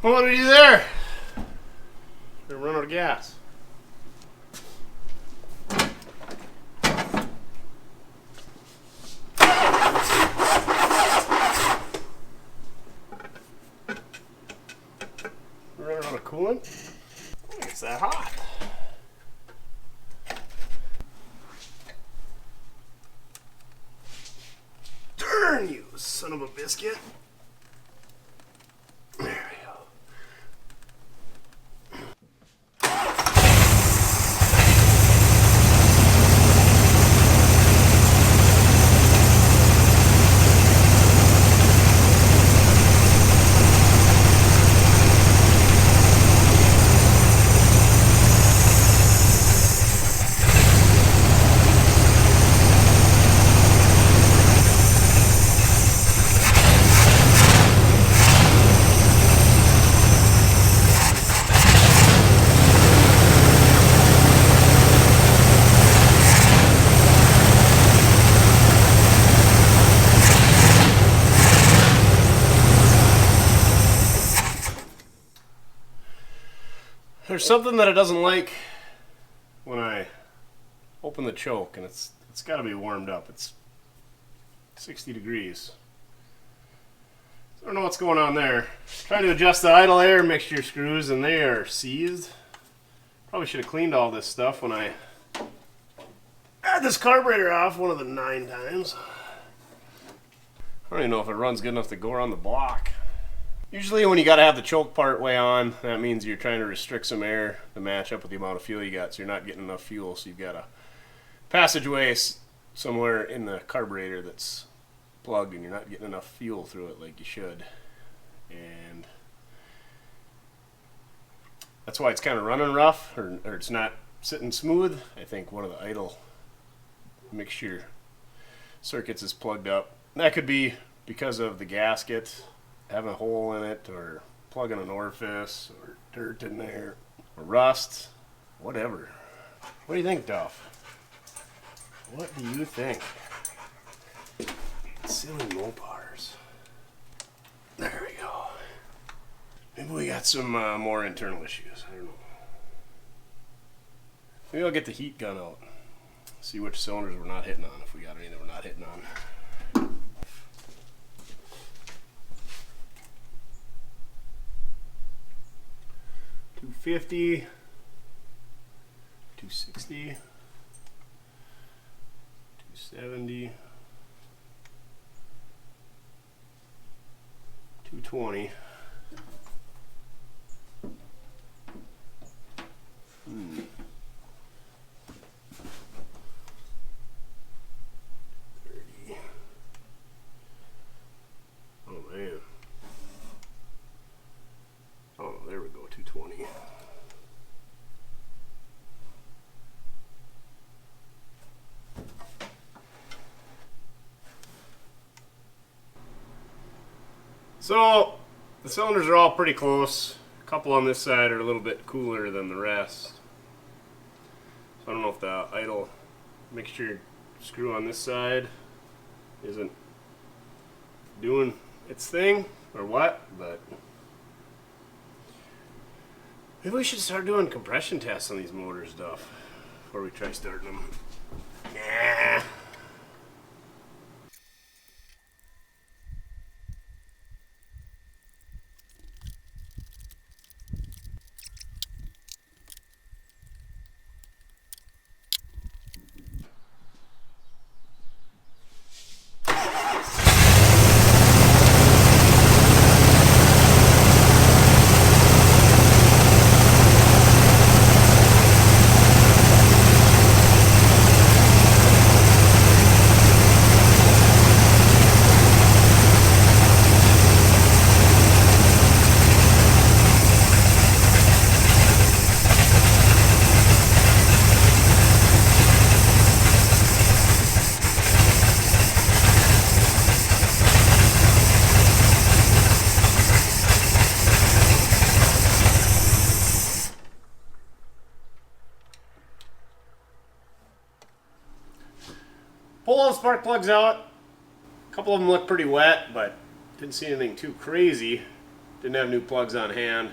What do we do there? We're running out of gas. We're running out of coolant. It's that hot. Darn you, son of a biscuit. There we go. There's something that it doesn't like when I open the choke, and it's got to be warmed up. It's 60 degrees. So I don't know what's going on there. Trying to adjust the idle air mixture screws, and they are seized. Probably should have cleaned all this stuff when I had this carburetor off one of the 9 times. I don't even know if it runs good enough to go around the block. Usually when you got to have the choke part way on, that means you're trying to restrict some air to match up with the amount of fuel you got, so you're not getting enough fuel, so you've got a passageway somewhere in the carburetor that's plugged and you're not getting enough fuel through it like you should. And that's why it's kind of running rough, or it's not sitting smooth. I think one of the idle mixture circuits is plugged up. That could be because of the gasket having a hole in it, or plugging an orifice, or dirt in there, or rust, whatever. What do you think, Duff? What do you think? Silly Mopars. There we go. Maybe we got some more internal issues. I don't know. Maybe I'll get the heat gun out. See which cylinders we're not hitting on, if we got any that we're not hitting on. 250, 260, 270, 220. There we go, 220. So the cylinders are all pretty close. A couple on this side are a little bit cooler than the rest. So I don't know if the idle mixture screw on this side isn't doing its thing or what, but maybe we should start doing compression tests on these motors, Duff, before we try starting them. Nah. Pull all the spark plugs out. A couple of them look pretty wet, but didn't see anything too crazy. Didn't have new plugs on hand.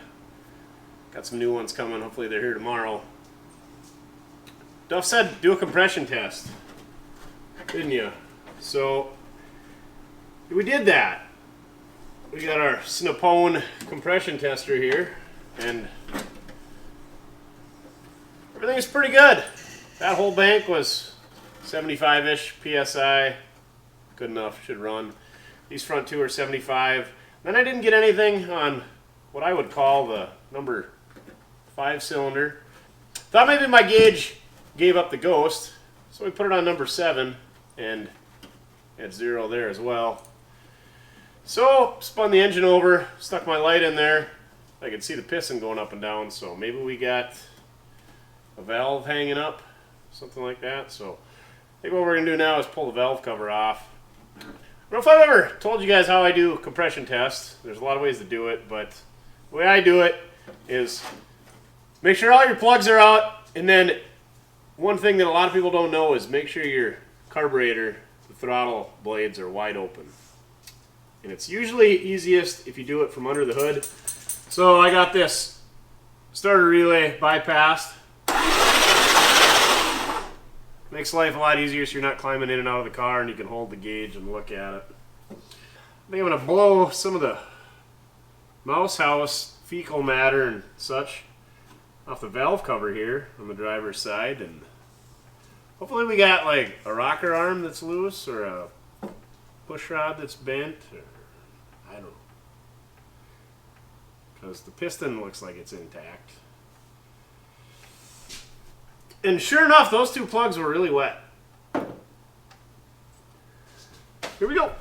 Got some new ones coming. Hopefully they're here tomorrow. Duff said do a compression test, didn't you? So we did that. We got our Snapone compression tester here, and everything's pretty good. That whole bank was 75-ish PSI, good enough, should run. These front two are 75. Then I didn't get anything on what I would call the number 5 cylinder. Thought maybe my gauge gave up the ghost, so we put it on number 7 and at 0 there as well. So spun the engine over, stuck my light in there. I could see the piston going up and down, so maybe we got a valve hanging up, something like that. So I think what we're going to do now is pull the valve cover off. I don't know if I've ever told you guys how I do compression tests. There's a lot of ways to do it, but the way I do it is make sure all your plugs are out, and then one thing that a lot of people don't know is make sure your carburetor, the throttle blades are wide open. And it's usually easiest if you do it from under the hood. So I got this Starter relay bypassed. Makes life a lot easier so you're not climbing in and out of the car and you can hold the gauge and look at it. I think I'm going to blow some of the mouse house fecal matter and such off the valve cover here on the driver's side, and hopefully we got like a rocker arm that's loose or a push rod that's bent, or I don't know, because the piston looks like it's intact. And sure enough, those two plugs were really wet. Here we go.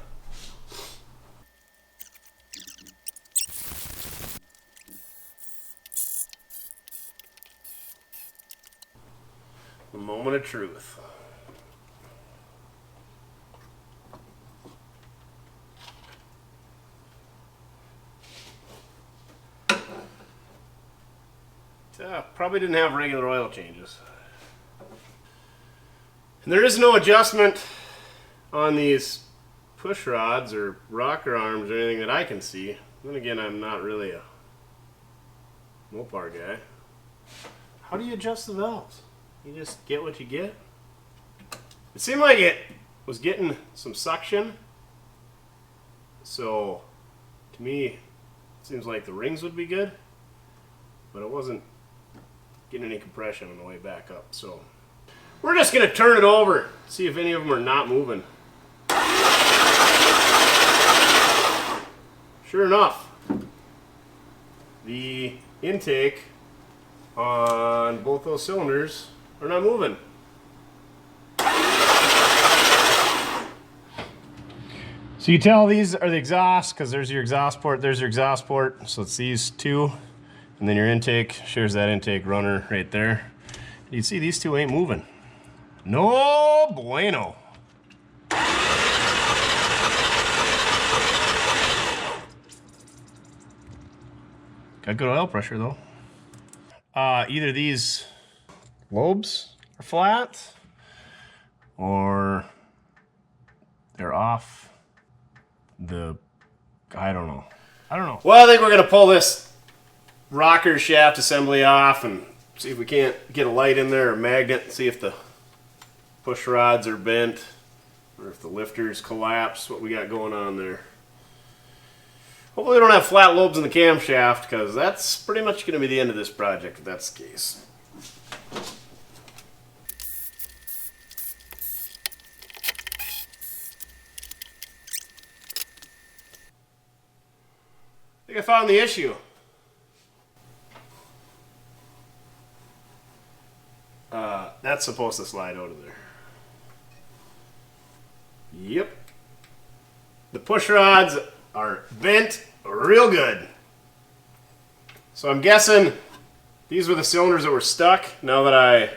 The moment of truth. Probably didn't have regular oil changes. And there is no adjustment on these push rods or rocker arms or anything that I can see. Then again, I'm not really a Mopar guy. How do you adjust the valves? You just get what you get? It seemed like it was getting some suction. So, to me, it seems like the rings would be good. But it wasn't getting any compression on the way back up. So, we're just going to turn it over, see if any of them are not moving. Sure enough, the intake on both those cylinders are not moving. So you tell these are the exhaust because there's your exhaust port, there's your exhaust port. So it's these two, and then your intake shares that intake runner right there. You can see these two ain't moving. No bueno. Got good oil pressure though. Either these lobes are flat or they're off the, I don't know. Well, I think we're gonna pull this rocker shaft assembly off and see if we can't get a light in there or a magnet, see if the push rods are bent or if the lifters collapse, what we got going on there. Hopefully we don't have flat lobes in the camshaft, because that's pretty much going to be the end of this project if that's the case. I think I found the issue. That's supposed to slide out of there. Yep. The push rods are bent real good. So I'm guessing these were the cylinders that were stuck. Now that I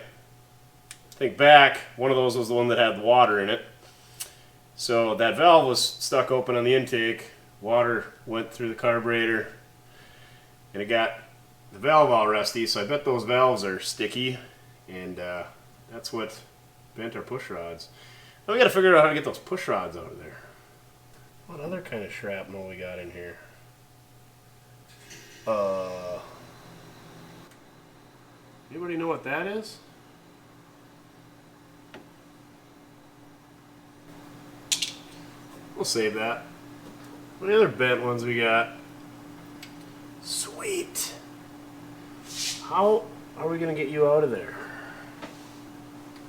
think back, one of those was the one that had water in it. So that valve was stuck open on the intake. Water went through the carburetor and it got the valve all rusty. So I bet those valves are sticky, and that's what bent our push rods. Now we got to figure out how to get those push rods out of there. What other kind of shrapnel we got in here? Anybody know what that is? We'll save that. What other bent ones we got? Sweet. How are we going to get you out of there?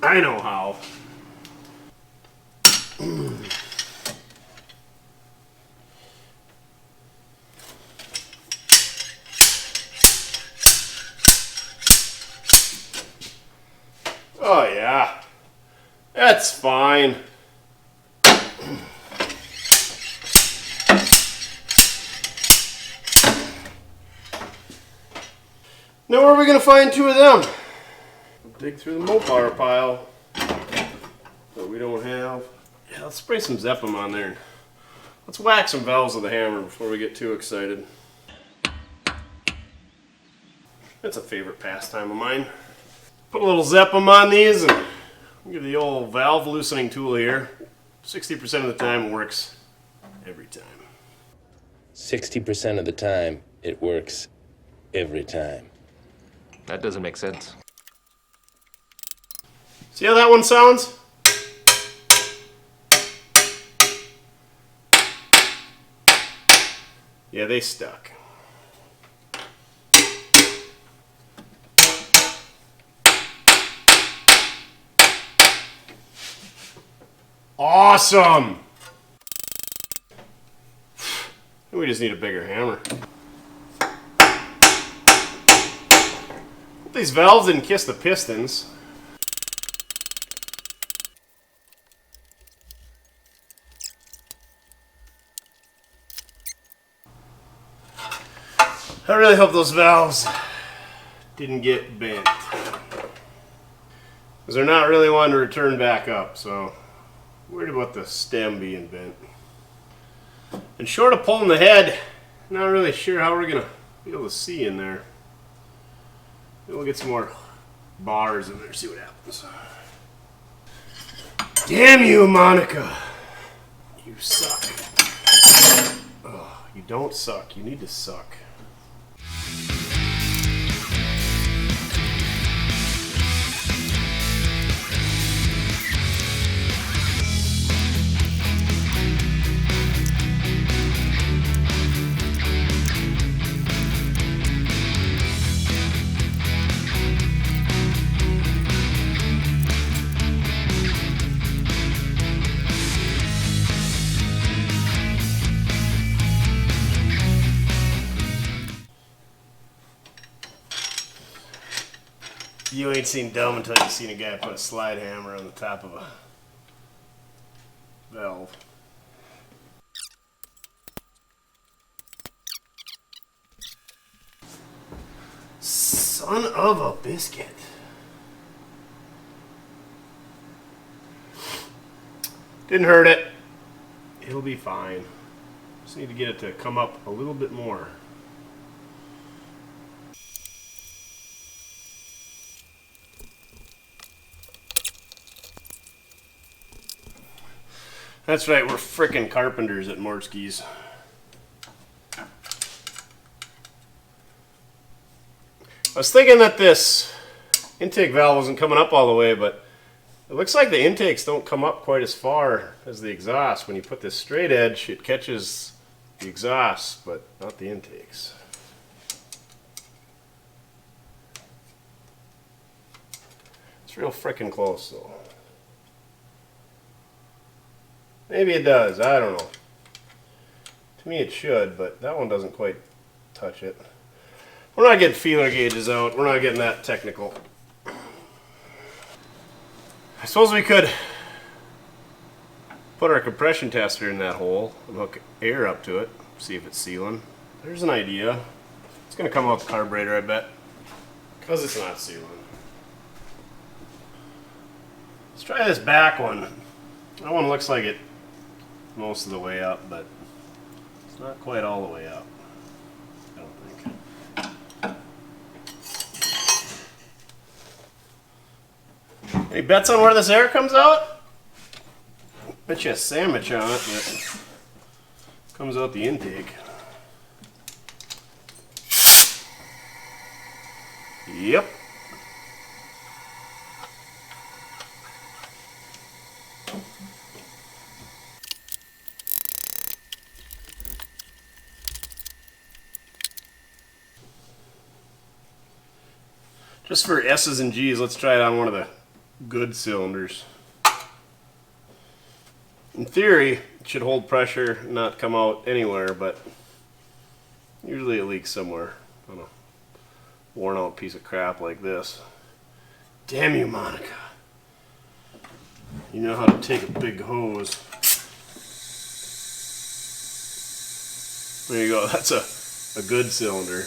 I know how. Oh yeah, that's fine. Now where are we going to find two of them? Dig through the Mopar pile that we don't have. Yeah, let's spray some Zeppum on there. Let's whack some valves with a hammer before we get too excited. That's a favorite pastime of mine. Put a little Zeppum on these and give the old valve loosening tool here. 60% of the time it works every time. 60% of the time it works every time. That doesn't make sense. See how that one sounds? Yeah, they stuck. Awesome! We just need a bigger hammer. These valves didn't kiss the pistons. I really hope those valves didn't get bent, because they're not really wanting to return back up, so I'm worried about the stem being bent. And short of pulling the head, not really sure how we're gonna be able to see in there. Maybe we'll get some more bars in there, see what happens. Damn you, Monica! You suck. Oh, you don't suck. You need to suck. You ain't seen dumb until you've seen a guy put a slide hammer on the top of a valve. Son of a biscuit. Didn't hurt it. It'll be fine. Just need to get it to come up a little bit more. That's right, we're frickin' carpenters at Mortske's. I was thinking that this intake valve wasn't coming up all the way, but it looks like the intakes don't come up quite as far as the exhaust. When you put this straight edge, it catches the exhaust, but not the intakes. It's real frickin' close though. Maybe it does, I don't know. To me it should, but that one doesn't quite touch it. We're not getting feeler gauges out, we're not getting that technical. I suppose we could put our compression tester in that hole and hook air up to it, see if it's sealing. There's an idea. It's going to come out the carburetor, I bet, because it's not sealing. Let's try this back one. That one looks like it most of the way up, but it's not quite all the way up, I don't think. Any bets on where this air comes out? Bet you a sandwich on it, but it comes out the intake. Yep. Just for S's and G's, let's try it on one of the good cylinders. In theory, it should hold pressure, not come out anywhere, but usually it leaks somewhere on a worn out piece of crap like this. Damn you, Monica. You know how to take a big hose. There you go, that's a good cylinder.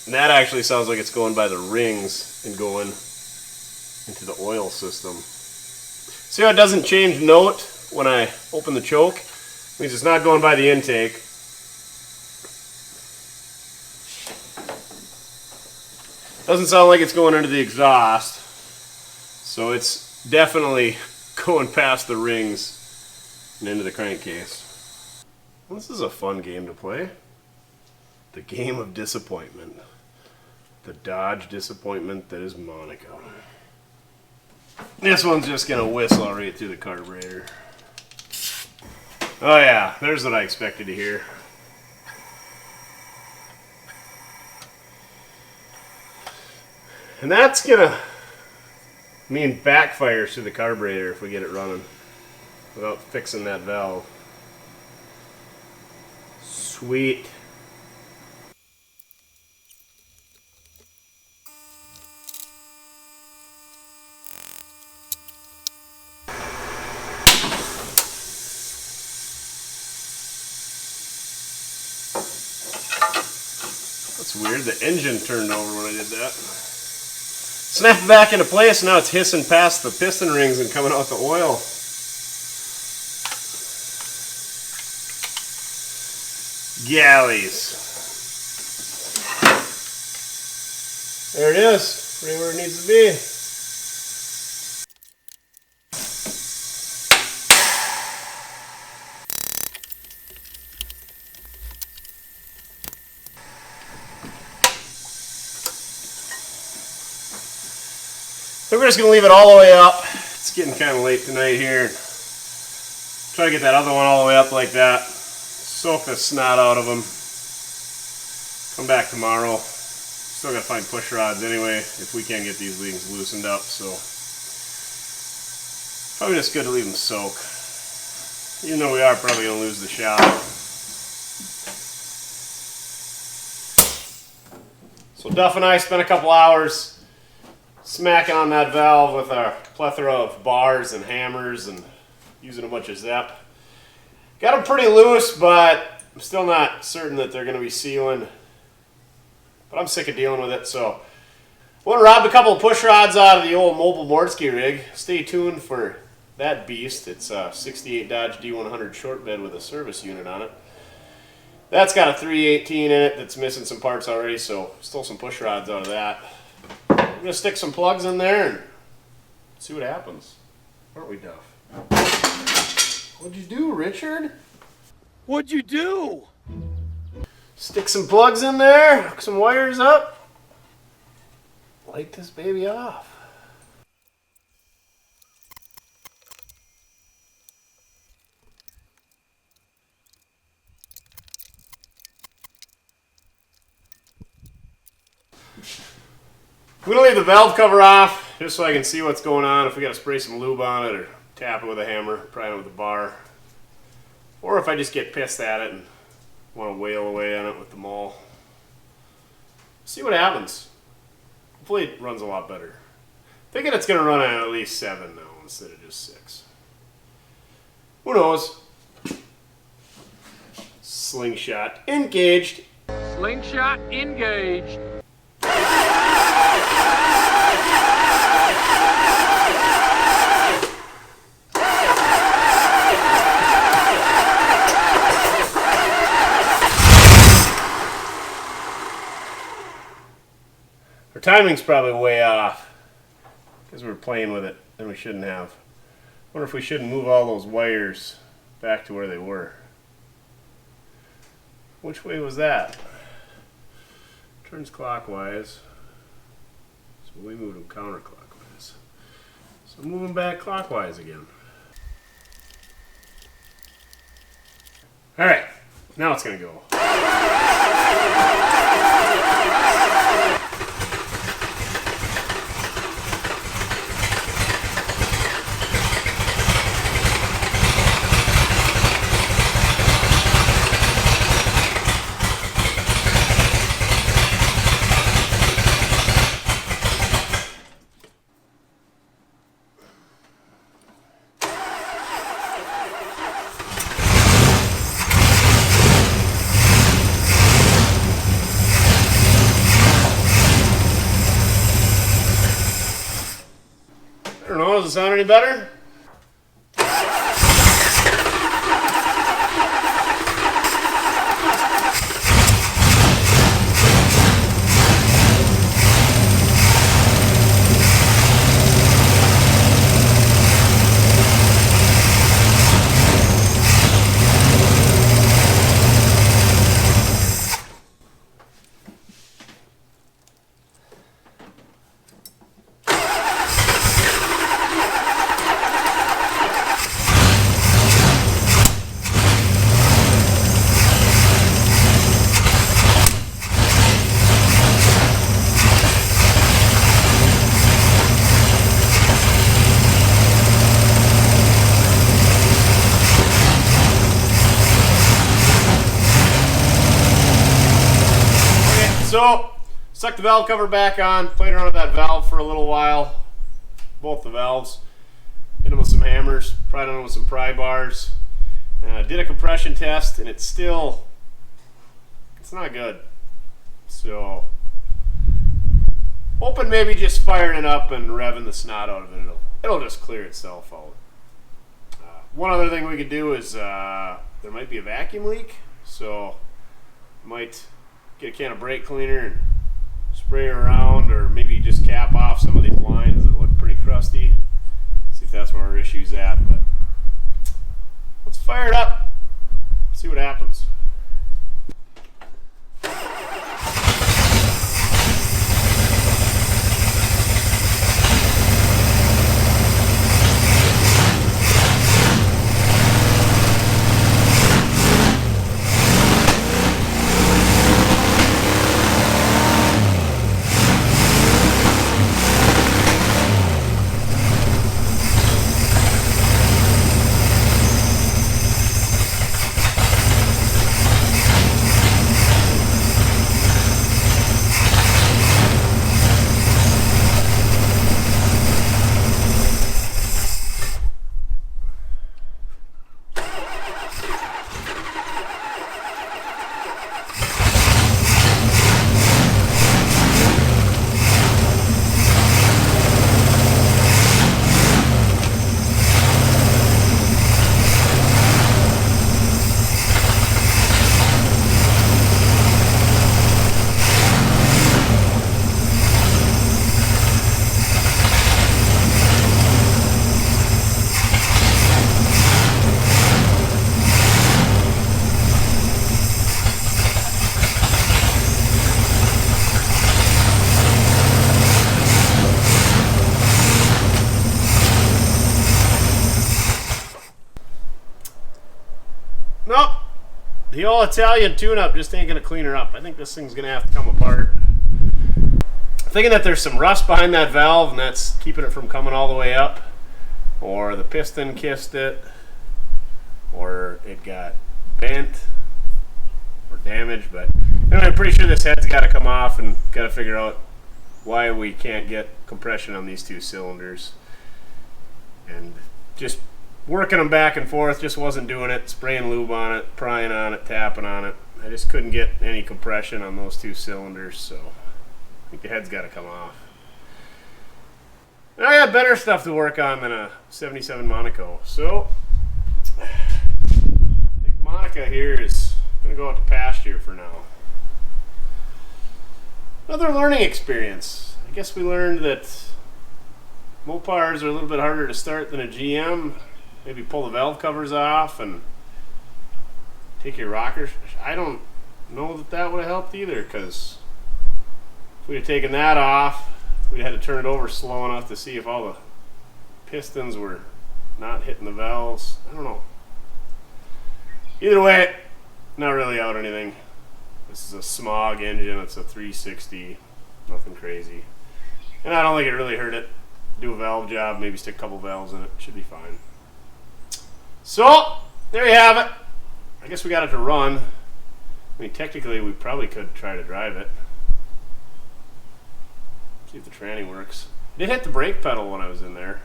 And that actually sounds like it's going by the rings and going into the oil system. See how it doesn't change note when I open the choke? It means it's not going by the intake. Doesn't sound like it's going into the exhaust. So it's definitely going past the rings and into the crankcase. Well, this is a fun game to play. The game of disappointment. The Dodge disappointment that is Monaco. This one's just gonna whistle right through the carburetor. Oh yeah, there's what I expected to hear. And that's gonna mean backfires to the carburetor if we get it running without fixing that valve. Sweet. That's weird, the engine turned over when I did that. Snapped it back into place, now it's hissing past the piston rings and coming out the oil. Galleys. There it is, right where it needs to be. So we're just going to leave it all the way up. It's getting kind of late tonight here. Try to get that other one all the way up like that. Soak the snot out of them. Come back tomorrow. Still got to find push rods anyway if we can't get these things loosened up. So probably just good to leave them soak. Even though we are probably going to lose the shop. So Duff and I spent a couple hours smacking on that valve with our plethora of bars and hammers and using a bunch of Zep. Got them pretty loose, but I'm still not certain that they're going to be sealing. But I'm sick of dealing with it, so I want to rob a couple of push rods out of the old mobile Mortske rig. Stay tuned for that beast. It's a 68 Dodge D100 short bed with a service unit on it. That's got a 318 in it that's missing some parts already, so stole some push rods out of that. I'm going to stick some plugs in there and see what happens. Aren't we, Duff? What'd you do, Richard? What'd you do? Stick some plugs in there, hook some wires up, light this baby off. I'm going to leave the valve cover off just so I can see what's going on. If we got to spray some lube on it or tap it with a hammer, pry it with a bar. Or if I just get pissed at it and want to wail away on it with the maul. See what happens. Hopefully it runs a lot better. Thinking it's going to run at least 7 now instead of just 6. Who knows? Slingshot engaged. Slingshot engaged. Our timing's probably way off because we're playing with it and we shouldn't have. Wonder if we shouldn't move all those wires back to where they were. Which way was that? Turns clockwise. So we moved them counterclockwise. So move them back clockwise again. Alright, now it's going to go. I don't know, does it sound any better? So, stuck the valve cover back on, played around with that valve for a little while. Both the valves. Hit them with some hammers, pried on them with some pry bars. Did a compression test, and it's not good. So, hoping maybe just firing it up and revving the snot out of it, it'll just clear itself out. One other thing we could do is there might be a vacuum leak, so might get a can of brake cleaner and spray it around, or maybe just cap off some of these lines that look pretty crusty. See if that's where our issue's at. But let's fire it up, see what happens. Nope. The old Italian tune-up just ain't going to clean her up. I think this thing's going to have to come apart. I'm thinking that there's some rust behind that valve, and that's keeping it from coming all the way up. Or the piston kissed it. Or it got bent. Or damaged. But anyway, I'm pretty sure this head's got to come off, and got to figure out why we can't get compression on these two cylinders. And just working them back and forth just wasn't doing it. Spraying lube on it, prying on it, tapping on it. I just couldn't get any compression on those two cylinders, so I think the head's got to come off. And I got better stuff to work on than a 77 Monaco. So I think Monica here is going to go out to pasture for now. Another learning experience. I guess we learned that Mopars are a little bit harder to start than a GM. Maybe pull the valve covers off and take your rockers. I don't know that that would have helped either, because if we'd have taken that off, we'd have had to turn it over slow enough to see if all the pistons were not hitting the valves. I don't know. Either way, not really out anything. This is a smog engine. It's a 360. Nothing crazy. And I don't think it really hurt it. Do a valve job, maybe stick a couple valves in it. Should be fine. So, there you have it. I guess we got it to run. I mean, technically, we probably could try to drive it. See if the tranny works. I did hit the brake pedal when I was in there,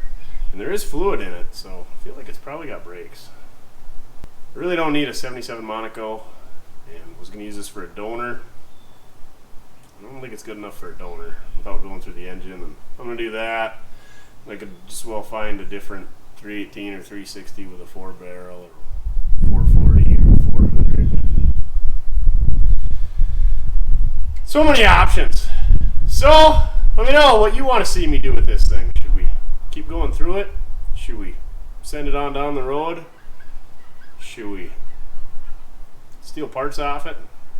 and there is fluid in it, so I feel like it's probably got brakes. I really don't need a 77 Monaco, and was going to use this for a donor. I don't think it's good enough for a donor without going through the engine, and I'm going to do that. I could just well find a different 318 or 360 with a 4-barrel or 440 or 400. So many options. So, let me know what you want to see me do with this thing. Should we keep going through it? Should we send it on down the road? Should we steal parts off it?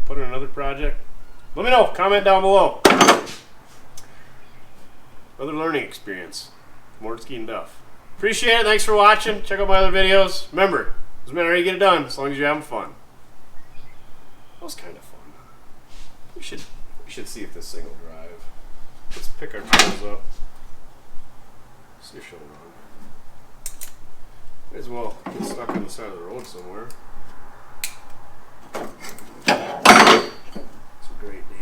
Put in another project? Let me know. Comment down below. Another learning experience. Mortske and Duff. Appreciate it. Thanks for watching. Check out my other videos. Remember, doesn't matter how you get it done, as long as you're having fun. That was kind of fun. We should see if this thing will drive. Let's pick our tools up. See if she'll run. May as well get stuck on the side of the road somewhere. It's a great day.